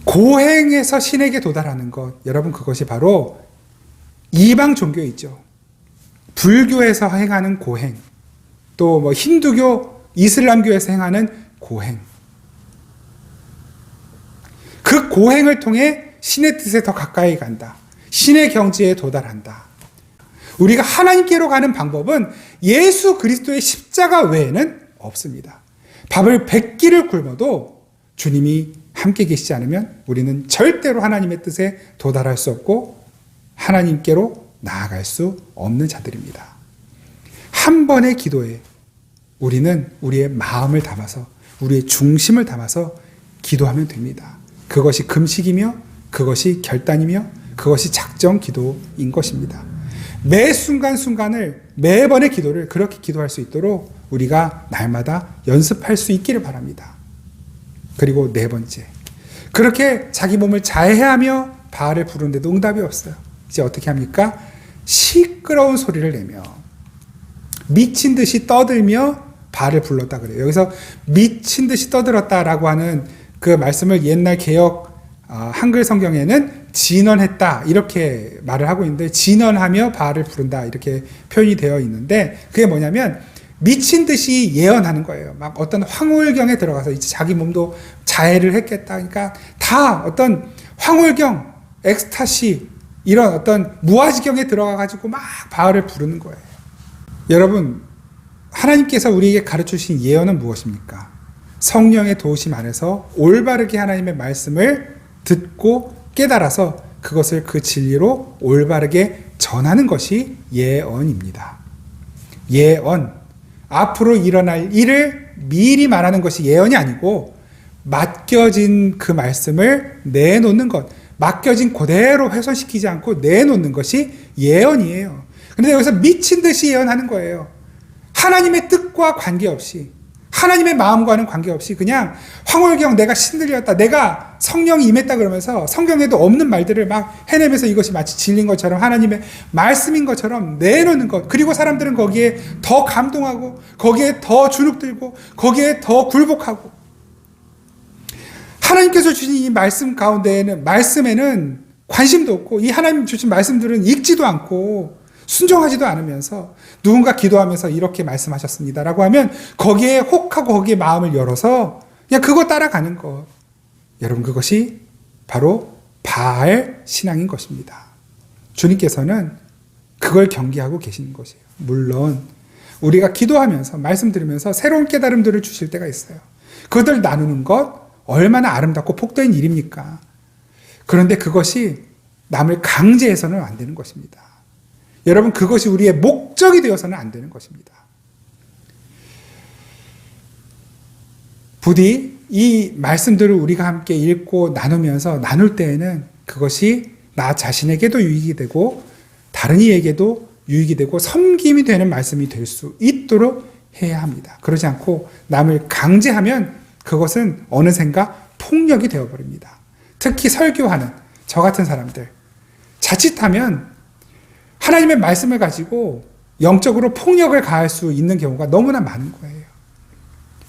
고행에서 신에게 도달하는 것, 여러분 그것이 바로 이방 종교이죠. 불교에서 행하는 고행, 또 힌두교, 이슬람교에서 행하는 고행. 그 고행을 통해 신의 뜻에 더 가까이 간다. 신의 경지에 도달한다. 우리가 하나님께로 가는 방법은 예수 그리스도의 십자가 외에는 없습니다. 밥을 100끼를 굶어도 주님이 함께 계시지 않으면 우리는 절대로 하나님의 뜻에 도달할 수 없고 하나님께로 나아갈 수 없는 자들입니다. 한 번의 기도에 우리는 우리의 마음을 담아서 우리의 중심을 담아서 기도하면 됩니다. 그것이 금식이며 그것이 결단이며 그것이 작정 기도인 것입니다. 매 순간순간을, 매번의 기도를 그렇게 기도할 수 있도록 우리가 날마다 연습할 수 있기를 바랍니다. 그리고 네 번째, 그렇게 자기 몸을 자해하며 바알을 부르는데도 응답이 없어요. 이제 어떻게 합니까? 시끄러운 소리를 내며 미친 듯이 떠들며 바알을 불렀다 그래요. 여기서 미친 듯이 떠들었다라고 하는 그 말씀을 옛날 개역 한글 성경에는 진언했다 이렇게 말을 하고 있는데, 진언하며 바알을 부른다 이렇게 표현이 되어 있는데, 그게 뭐냐면 미친 듯이 예언하는 거예요. 막 어떤 황홀경에 들어가서 이제 자기 몸도 자해를 했겠다. 그러니까 다 어떤 황홀경, 엑스타시 이런 어떤 무아지경에 들어가 가지고 막 바알을 부르는 거예요. 여러분, 하나님께서 우리에게 가르쳐 주신 예언은 무엇입니까? 성령의 도우심 안에서 올바르게 하나님의 말씀을 듣고 깨달아서 그것을 그 진리로 올바르게 전하는 것이 예언입니다. 예언, 앞으로 일어날 일을 미리 말하는 것이 예언이 아니고 맡겨진 그 말씀을 내놓는 것, 맡겨진 그대로 훼손시키지 않고 내놓는 것이 예언이에요. 그런데 여기서 미친 듯이 예언하는 거예요. 하나님의 뜻과 관계없이, 하나님의 마음과는 관계없이 그냥 황홀경, 내가 신들렸다, 내가 성령이 임했다 그러면서 성경에도 없는 말들을 막 해내면서 이것이 마치 진리인 것처럼 하나님의 말씀인 것처럼 내놓는 것. 그리고 사람들은 거기에 더 감동하고 거기에 더 주눅들고 거기에 더 굴복하고, 하나님께서 주신 이 말씀 가운데에는, 말씀에는 관심도 없고 이 하나님 주신 말씀들은 읽지도 않고 순종하지도 않으면서 누군가 기도하면서 이렇게 말씀하셨습니다라고 하면 거기에 혹하고 거기에 마음을 열어서 그냥 그거 따라가는 것. 여러분, 그것이 바로 바알 신앙인 것입니다. 주님께서는 그걸 경계하고 계시는 것이에요. 물론 우리가 기도하면서 말씀 들으면서 새로운 깨달음들을 주실 때가 있어요. 그것을 나누는 것 얼마나 아름답고 복된 일입니까? 그런데 그것이 남을 강제해서는 안 되는 것입니다. 여러분, 그것이 우리의 목적이 되어서는 안 되는 것입니다. 부디 이 말씀들을 우리가 함께 읽고 나누면서 나눌 때에는 그것이 나 자신에게도 유익이 되고 다른 이에게도 유익이 되고 섬김이 되는 말씀이 될 수 있도록 해야 합니다. 그러지 않고 남을 강제하면 그것은 어느샌가 폭력이 되어버립니다. 특히 설교하는 저 같은 사람들, 자칫하면 하나님의 말씀을 가지고 영적으로 폭력을 가할 수 있는 경우가 너무나 많은 거예요.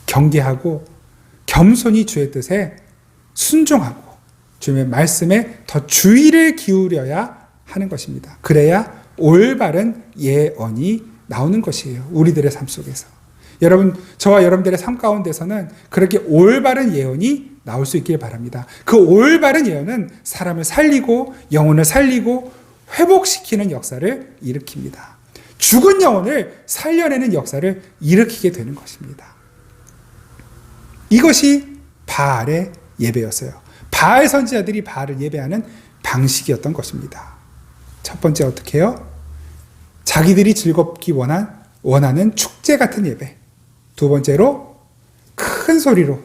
경계하고 겸손히 주의 뜻에 순종하고 주님의 말씀에 더 주의를 기울여야 하는 것입니다. 그래야 올바른 예언이 나오는 것이에요. 우리들의 삶 속에서. 여러분, 저와 여러분들의 삶 가운데서는 그렇게 올바른 예언이 나올 수 있길 바랍니다. 그 올바른 예언은 사람을 살리고 영혼을 살리고 회복시키는 역사를 일으킵니다. 죽은 영혼을 살려내는 역사를 일으키게 되는 것입니다. 이것이 바알의 예배였어요. 바알 선지자들이 바알을 예배하는 방식이었던 것입니다. 첫 번째 어떻게 해요? 자기들이 즐겁기 원하는 축제 같은 예배. 두 번째로 큰 소리로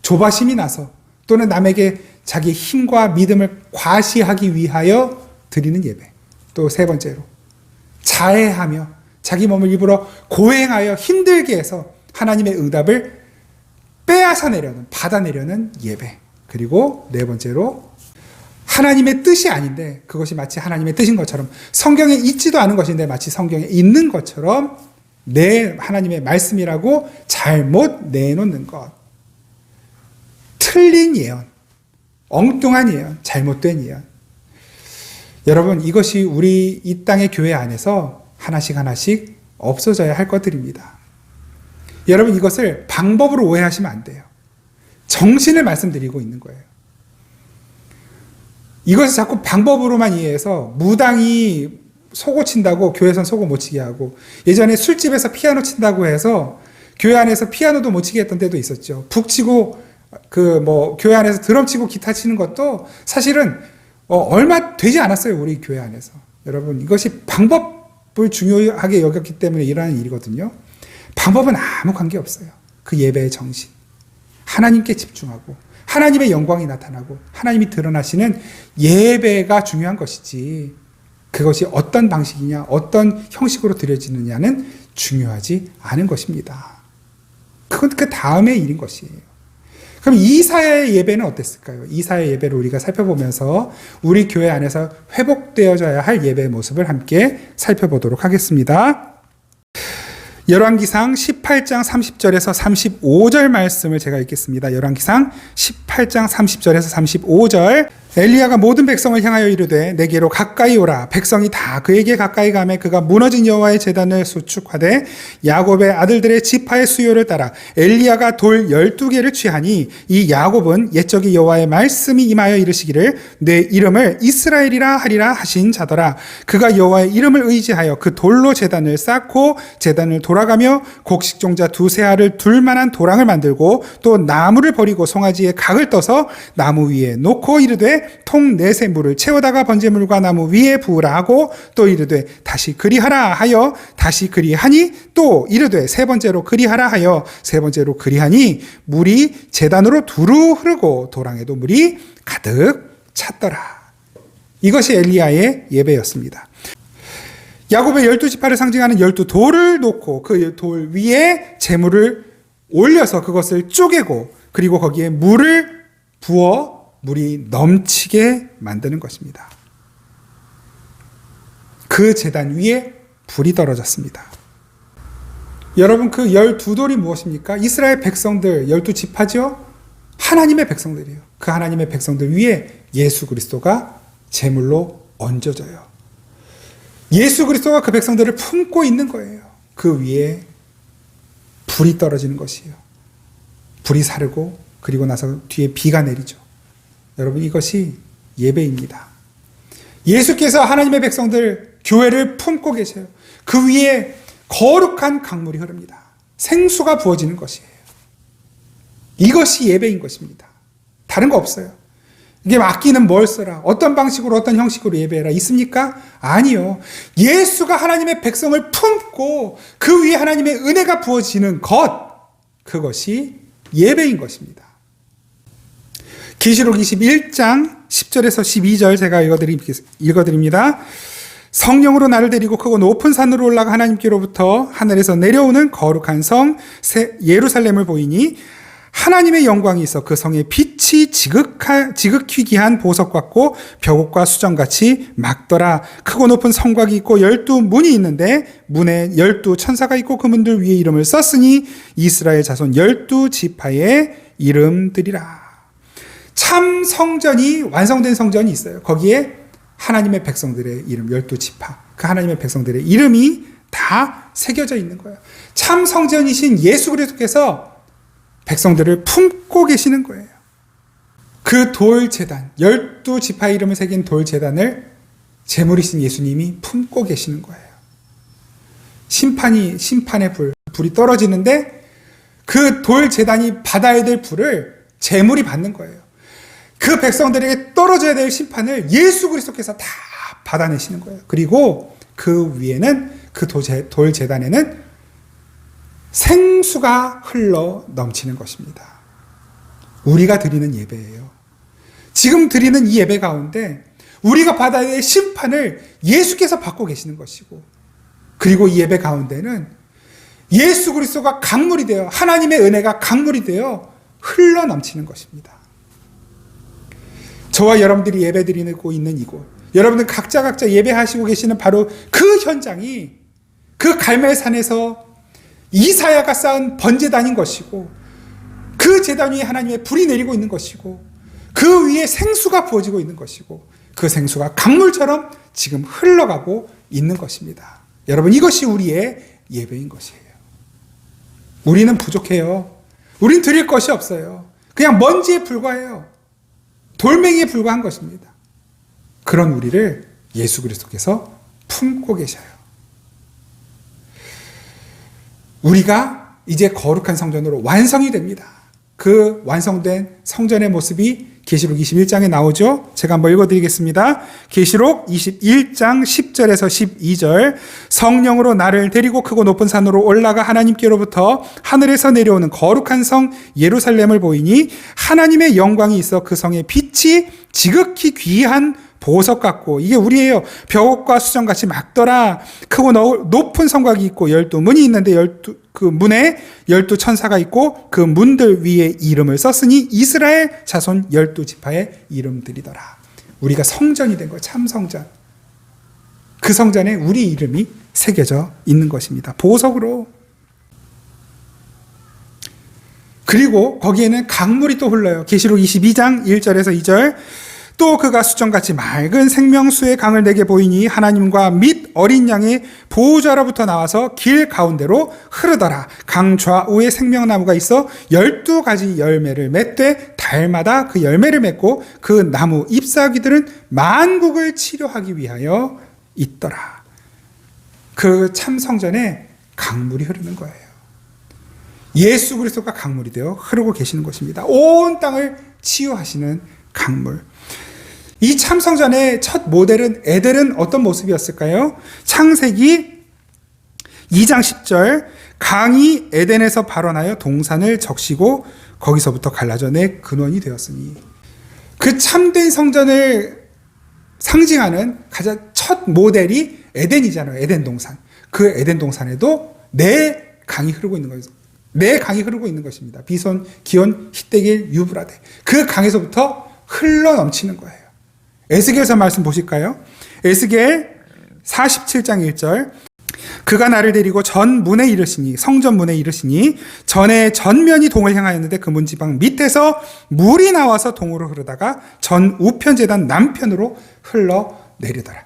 조바심이 나서 또는 남에게 자기 힘과 믿음을 과시하기 위하여 드리는 예배. 또 세 번째로 자해하며 자기 몸을 일부러 고행하여 힘들게 해서 하나님의 응답을 빼앗아내려는, 받아내려는 예배. 그리고 네 번째로 하나님의 뜻이 아닌데 그것이 마치 하나님의 뜻인 것처럼, 성경에 있지도 않은 것인데 마치 성경에 있는 것처럼 하나님의 말씀이라고 잘못 내놓는 것. 틀린 예언, 엉뚱한 예언, 잘못된 예언. 여러분, 이것이 우리 이 땅의 교회 안에서 하나씩 없어져야 할 것들입니다. 여러분, 이것을 방법으로 오해하시면 안 돼요. 정신을 말씀드리고 있는 거예요. 이것을 자꾸 방법으로만 이해해서 무당이 소고 친다고 교회에선 소고 못 치게 하고, 예전에 술집에서 피아노 친다고 해서 교회 안에서 피아노도 못 치게 했던 때도 있었죠. 북치고 교회 안에서 드럼 치고 기타 치는 것도 사실은 얼마 되지 않았어요, 우리 교회 안에서. 여러분, 이것이 방법을 중요하게 여겼기 때문에 일어나는 일이거든요. 방법은 아무 관계 없어요. 그 예배의 정신, 하나님께 집중하고 하나님의 영광이 나타나고 하나님이 드러나시는 예배가 중요한 것이지, 그것이 어떤 방식이냐 어떤 형식으로 드려지느냐는 중요하지 않은 것입니다. 그건 그 다음의 일인 것이에요. 그럼 이사야의 예배는 어땠을까요? 이사야의 예배를 우리가 살펴보면서 우리 교회 안에서 회복되어져야 할 예배의 모습을 함께 살펴보도록 하겠습니다. 열왕기상 18장 30절에서 35절 말씀을 제가 읽겠습니다. 열왕기상 18장 30절에서 35절. 엘리야가 모든 백성을 향하여 이르되 내게로 가까이 오라. 백성이 다 그에게 가까이 가매 그가 무너진 여호와의 제단을 수축하되 야곱의 아들들의 지파의 수요를 따라 엘리야가 돌 12개를 취하니 이 야곱은 옛적이 여호와의 말씀이 임하여 이르시기를 내 이름을 이스라엘이라 하리라 하신 자더라. 그가 여호와의 이름을 의지하여 그 돌로 제단을 쌓고 제단을 돌아가며 곡식종자 두세 알을 둘 만한 도랑을 만들고 또 나무를 버리고 송아지에 각을 떠서 나무 위에 놓고 이르되 통 넷에 물을 채우다가 번제물과 나무 위에 부으라 하고 또 이르되 다시 그리하라 하여 다시 그리하니 또 이르되 세 번째로 그리하라 하여 세 번째로 그리하니 물이 제단으로 두루 흐르고 도랑에도 물이 가득 찼더라. 이것이 엘리야의 예배였습니다. 야곱의 12지파를 상징하는 12돌을 놓고 그 돌 위에 제물을 올려서 그것을 쪼개고 그리고 거기에 물을 부어 물이 넘치게 만드는 것입니다. 그 제단 위에 불이 떨어졌습니다. 여러분, 그 12돌이 무엇입니까? 이스라엘 백성들 12지파죠? 하나님의 백성들이에요. 그 하나님의 백성들 위에 예수 그리스도가 제물로 얹어져요. 예수 그리스도가 그 백성들을 품고 있는 거예요. 그 위에 불이 떨어지는 것이에요. 불이 사르고 그리고 나서 뒤에 비가 내리죠. 여러분, 이것이 예배입니다. 예수께서 하나님의 백성들 교회를 품고 계셔요. 그 위에 거룩한 강물이 흐릅니다. 생수가 부어지는 것이에요. 이것이 예배인 것입니다. 다른 거 없어요. 이게 맡기는 뭘 써라, 어떤 방식으로 어떤 형식으로 예배해라 있습니까? 아니요. 예수가 하나님의 백성을 품고 그 위에 하나님의 은혜가 부어지는 것, 그것이 예배인 것입니다. 계시록 21장 10절에서 12절 제가 읽어드립니다. 성령으로 나를 데리고 크고 높은 산으로 올라가 하나님께로부터 하늘에서 내려오는 거룩한 성 예루살렘을 보이니 하나님의 영광이 있어 그 성의 빛이 지극히 귀한 보석 같고 벼곡과 수정같이 막더라. 크고 높은 성곽이 있고 12문이 있는데 문에 12천사가 있고 그 문들 위에 이름을 썼으니 이스라엘 자손 12지파의 이름들이라. 참 성전이, 완성된 성전이 있어요. 거기에 하나님의 백성들의 이름 12지파, 그 하나님의 백성들의 이름이 다 새겨져 있는 거예요. 참 성전이신 예수 그리스도께서 백성들을 품고 계시는 거예요. 그 돌제단, 12지파 이름을 새긴 돌제단을 제물이신 예수님이 품고 계시는 거예요. 심판의 불이 떨어지는데 그 돌제단이 받아야 될 불을 제물이 받는 거예요. 그 백성들에게 떨어져야 될 심판을 예수 그리스도께서 다 받아내시는 거예요. 그리고 그 위에는, 그 돌제단에는 생수가 흘러 넘치는 것입니다. 우리가 드리는 예배예요. 지금 드리는 이 예배 가운데 우리가 받아야 될 심판을 예수께서 받고 계시는 것이고, 그리고 이 예배 가운데는 예수 그리스도가 강물이 되어, 하나님의 은혜가 강물이 되어 흘러 넘치는 것입니다. 저와 여러분들이 예배드리고 있는 이곳, 여러분들 각자 예배하시고 계시는 바로 그 현장이 그 갈멜산에서 이사야가 쌓은 번제단인 것이고, 그 제단 위에 하나님의 불이 내리고 있는 것이고, 그 위에 생수가 부어지고 있는 것이고, 그 생수가 강물처럼 지금 흘러가고 있는 것입니다. 여러분, 이것이 우리의 예배인 것이에요. 우리는 부족해요. 우린 드릴 것이 없어요. 그냥 먼지에 불과해요. 돌멩이에 불과한 것입니다. 그런 우리를 예수 그리스도께서 품고 계셔요. 우리가 이제 거룩한 성전으로 완성이 됩니다. 그 완성된 성전의 모습이 계시록 21장에 나오죠. 제가 한번 읽어드리겠습니다. 계시록 21장 10절에서 12절. 성령으로 나를 데리고 크고 높은 산으로 올라가 하나님께로부터 하늘에서 내려오는 거룩한 성 예루살렘을 보이니 하나님의 영광이 있어 그 성의 빛이 지극히 귀한 보석 같고 이게 우리예요. 벽과 수정같이 막더라. 크고 높은 성곽이 있고 12문이 있는데 그 문에 12천사가 있고 그 문들 위에 이름을 썼으니 이스라엘 자손 12지파의 이름들이더라. 우리가 성전이 된 거예요. 참 성전. 그 성전에 우리 이름이 새겨져 있는 것입니다. 보석으로. 그리고 거기에는 강물이 또 흘러요. 계시록 22장 1절에서 2절. 또 그가 수정같이 맑은 생명수의 강을 내게 보이니 하나님과 및 어린 양의 보호자로부터 나와서 길 가운데로 흐르더라. 강 좌우에 생명나무가 있어 12가지 열매를 맺되 달마다 그 열매를 맺고 그 나무 잎사귀들은 만국을 치료하기 위하여 있더라. 그 참 성전에 강물이 흐르는 거예요. 예수 그리스도가 강물이 되어 흐르고 계시는 것입니다. 온 땅을 치유하시는 강물. 이 참성전의 첫 모델은 에덴은 어떤 모습이었을까요? 창세기 2장 10절 강이 에덴에서 발원하여 동산을 적시고 거기서부터 갈라져 내 근원이 되었으니 그 참된 성전을 상징하는 가장 첫 모델이 에덴이잖아요. 에덴 동산. 그 에덴 동산에도 네 강이 흐르고 있는 거예요. 네 강이 흐르고 있는 것입니다. 비손, 기온, 히데길, 유브라데. 그 강에서부터 흘러 넘치는 거예요. 에스겔서 말씀 보실까요? 에스겔 47장 1절 그가 나를 데리고 전문에 이르시니 성전문에 이르시니 전에 전면이 동을 향하였는데 그 문지방 밑에서 물이 나와서 동으로 흐르다가 전 우편 제단 남편으로 흘러 내리더라.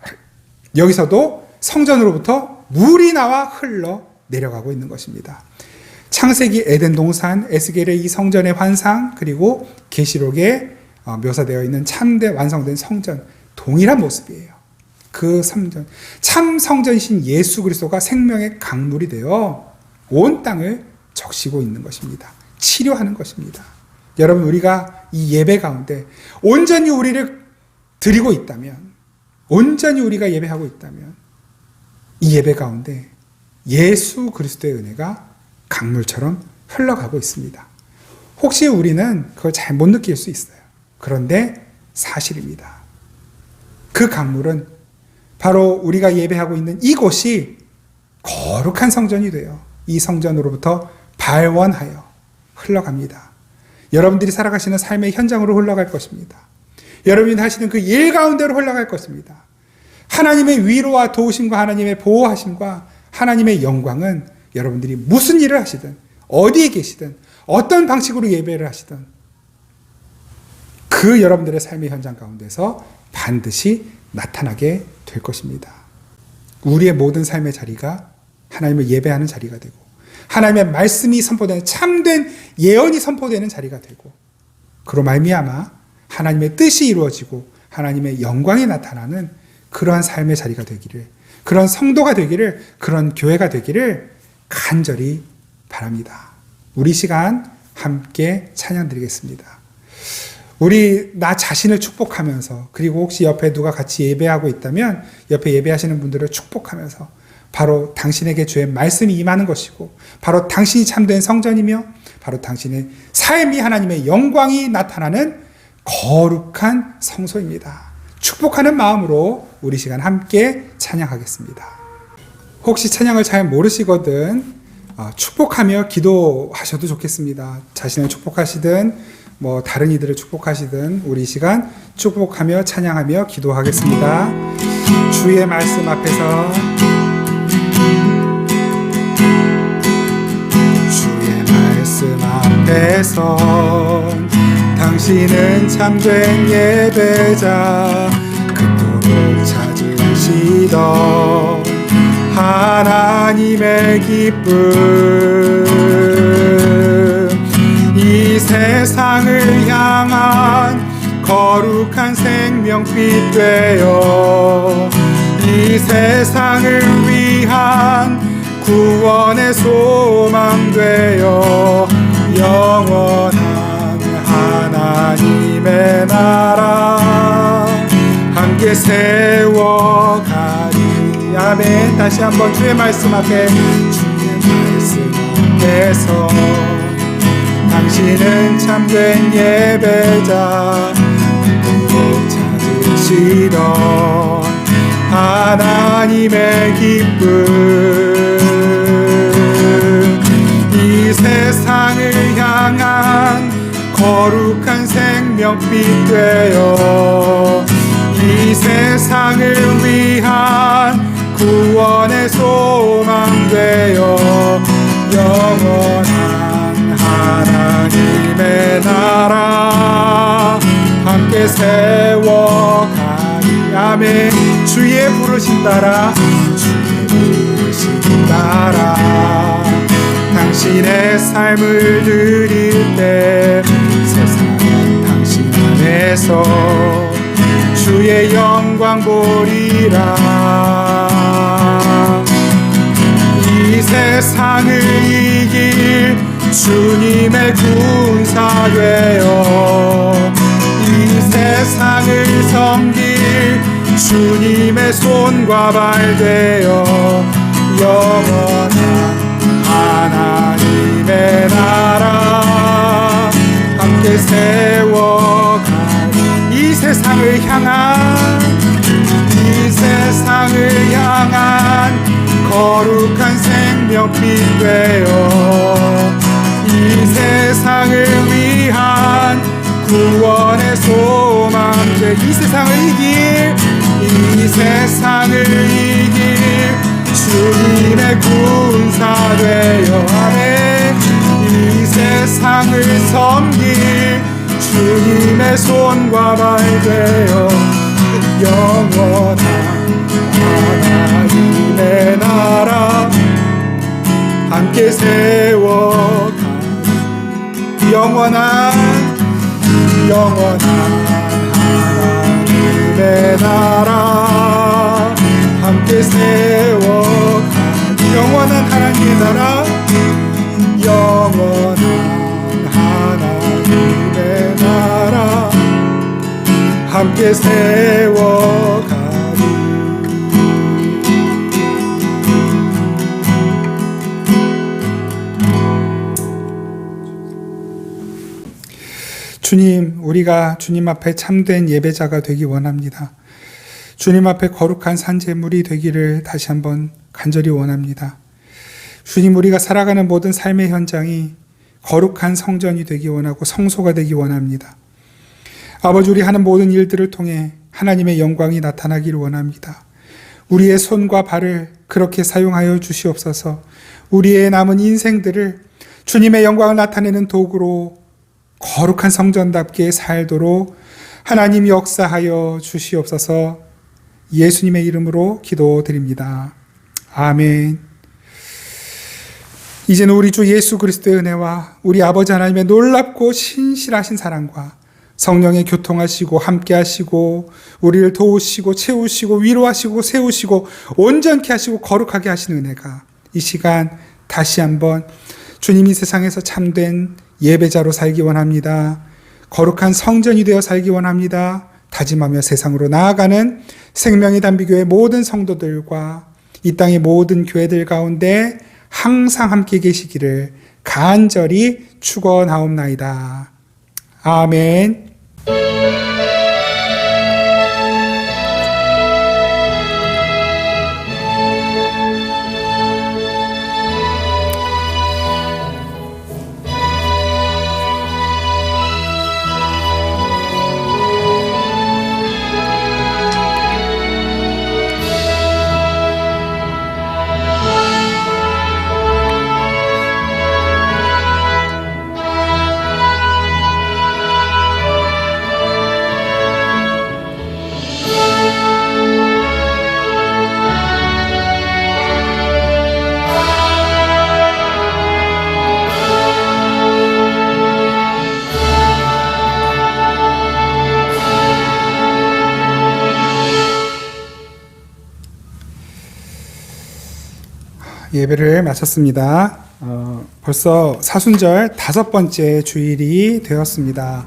여기서도 성전으로부터 물이 나와 흘러 내려가고 있는 것입니다. 창세기 에덴 동산, 에스겔의 이 성전의 환상, 그리고 계시록에 묘사되어 있는 참된 완성된 성전, 동일한 모습이에요. 그 성전, 참 성전이신 예수 그리스도가 생명의 강물이 되어 온 땅을 적시고 있는 것입니다. 치료하는 것입니다. 여러분, 우리가 이 예배 가운데 온전히 우리를 드리고 있다면, 온전히 우리가 예배하고 있다면 이 예배 가운데 예수 그리스도의 은혜가 강물처럼 흘러가고 있습니다. 혹시 우리는 그걸 잘 못 느낄 수 있어요. 그런데 사실입니다. 그 강물은 바로 우리가 예배하고 있는 이곳이 거룩한 성전이 되어 이 성전으로부터 발원하여 흘러갑니다. 여러분들이 살아가시는 삶의 현장으로 흘러갈 것입니다. 여러분이 하시는 그 일 가운데로 흘러갈 것입니다. 하나님의 위로와 도우심과 하나님의 보호하심과 하나님의 영광은 여러분들이 무슨 일을 하시든 어디에 계시든 어떤 방식으로 예배를 하시든 그 여러분들의 삶의 현장 가운데서 반드시 나타나게 될 것입니다. 우리의 모든 삶의 자리가 하나님을 예배하는 자리가 되고 하나님의 말씀이 선포되는 참된 예언이 선포되는 자리가 되고 그로 말미암아 하나님의 뜻이 이루어지고 하나님의 영광이 나타나는 그러한 삶의 자리가 되기를, 그런 성도가 되기를, 그런 교회가 되기를 간절히 바랍니다. 우리 시간 함께 찬양드리겠습니다. 우리 나 자신을 축복하면서, 그리고 혹시 옆에 누가 같이 예배하고 있다면 옆에 예배하시는 분들을 축복하면서 바로 당신에게 주의 말씀이 임하는 것이고 바로 당신이 참된 성전이며 바로 당신의 삶이 하나님의 영광이 나타나는 거룩한 성소입니다. 축복하는 마음으로 우리 시간 함께 찬양하겠습니다. 혹시 찬양을 잘 모르시거든 축복하며 기도하셔도 좋겠습니다. 자신을 축복하시든 다른 이들을 축복하시든 우리 시간 축복하며 찬양하며 기도하겠습니다. 주의 말씀 앞에서 당신은 참된 예배자 그토록 찾으시던 하나님의 기쁨 이 세상을 향한 거룩한 생명빛 되어 이 세상을 위한 구원의 소망 되어 영원한 하나님의 나라 함께 세워가리. 아멘. 다시 한번 주의 말씀 앞에, 주의 말씀 앞에서 당신은 참된 예배자 그토록 누리시던 하나님의 기쁨, 이 세상을 향한 거룩한 생명빛 되어 이 세상을 위한 구원의 소망 되어 영원한 하나님의 나라 함께 세워가리. 아멘. 주의 부르심 따라, 주의 부르심 따라 당신의 삶을 드릴 때 세상은 당신 안에서 주의 영광 보리라. 이 세상을 이길 주님의 군사 되어 이 세상을 섬길 주님의 손과 발 되어 영원한 하나님의 나라 함께 세워가리. 이 세상을 향한 거룩한 생명빛 되어 이 세상을 위한 구원의 소망 되. 이 세상을 이길 주님의 군사 되어 아멘. 이 세상을 섬길 주님의 손과 발 되어 영원한 하나님의 나라 함께 세워가리. 영원한 하나님의 나라 함께 세워가리. 영원한 하나님의 나라, 영원한 하나님의 나라 함께 세워가리. 주님, 우리가 주님 앞에 참된 예배자가 되기 원합니다. 주님 앞에 거룩한 산제물이 되기를 다시 한번 간절히 원합니다. 주님, 우리가 살아가는 모든 삶의 현장이 거룩한 성전이 되기 원하고 성소가 되기 원합니다. 아버지, 우리 하는 모든 일들을 통해 하나님의 영광이 나타나기를 원합니다. 우리의 손과 발을 그렇게 사용하여 주시옵소서. 우리의 남은 인생들을 주님의 영광을 나타내는 도구로 거룩한 성전답게 살도록 하나님 역사하여 주시옵소서. 예수님의 이름으로 기도드립니다. 아멘. 이제는 우리 주 예수 그리스도의 은혜와 우리 아버지 하나님의 놀랍고 신실하신 사랑과 성령의 교통하시고 함께하시고 우리를 도우시고 채우시고 위로하시고 세우시고 온전케 하시고 거룩하게 하시는 은혜가 이 시간 다시 한번 주님이 세상에서 참된 예배자로 살기 원합니다. 거룩한 성전이 되어 살기 원합니다. 다짐하며 세상으로 나아가는 생명의 단비교회 모든 성도들과 이 땅의 모든 교회들 가운데 항상 함께 계시기를 간절히 축원하옵나이다. 아멘. 예배를 마쳤습니다. 벌써 사순절 5번째 주일이 되었습니다.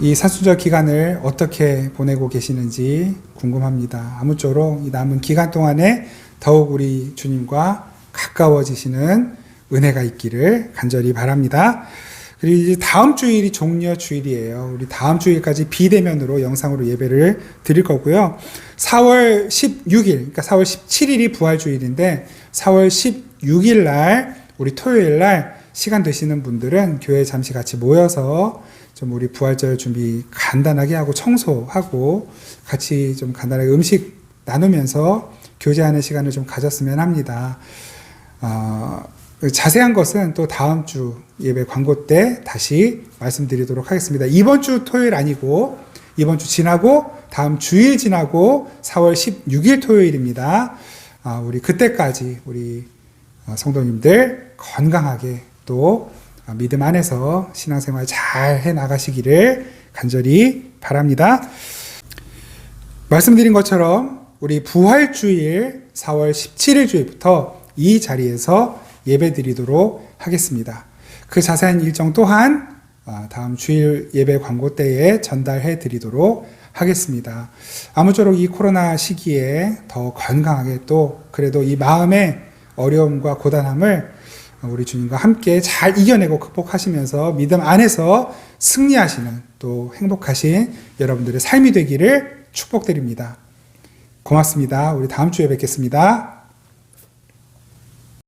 이 사순절 기간을 어떻게 보내고 계시는지 궁금합니다. 아무쪼록 이 남은 기간 동안에 더욱 우리 주님과 가까워지시는 은혜가 있기를 간절히 바랍니다. 그리고 이제 다음 주일이 종려 주일이에요. 우리 다음 주일까지 비대면으로 영상으로 예배를 드릴 거고요. 4월 16일, 그러니까 4월 17일이 부활주일인데 4월 16일 날 우리 토요일 날 시간 되시는 분들은 교회에 잠시 같이 모여서 좀 우리 부활절 준비 간단하게 하고 청소하고 같이 좀 간단하게 음식 나누면서 교제하는 시간을 좀 가졌으면 합니다. 자세한 것은 또 다음 주 예배 광고 때 다시 말씀드리도록 하겠습니다. 이번 주 토요일 아니고 이번 주 지나고 다음 주일 지나고 4월 16일 토요일입니다. 우리 그때까지 우리 성도님들 건강하게 또 믿음 안에서 신앙생활 잘 해나가시기를 간절히 바랍니다. 말씀드린 것처럼 우리 부활주일 4월 17일 주일부터 이 자리에서 예배드리도록 하겠습니다. 그 자세한 일정 또한 다음 주일 예배 광고 때에 전달해 드리도록 하겠습니다. 아무쪼록 이 코로나 시기에 더 건강하게 또 그래도 이 마음의 어려움과 고단함을 우리 주님과 함께 잘 이겨내고 극복하시면서 믿음 안에서 승리하시는 또 행복하신 여러분들의 삶이 되기를 축복드립니다. 고맙습니다. 우리 다음 주에 뵙겠습니다.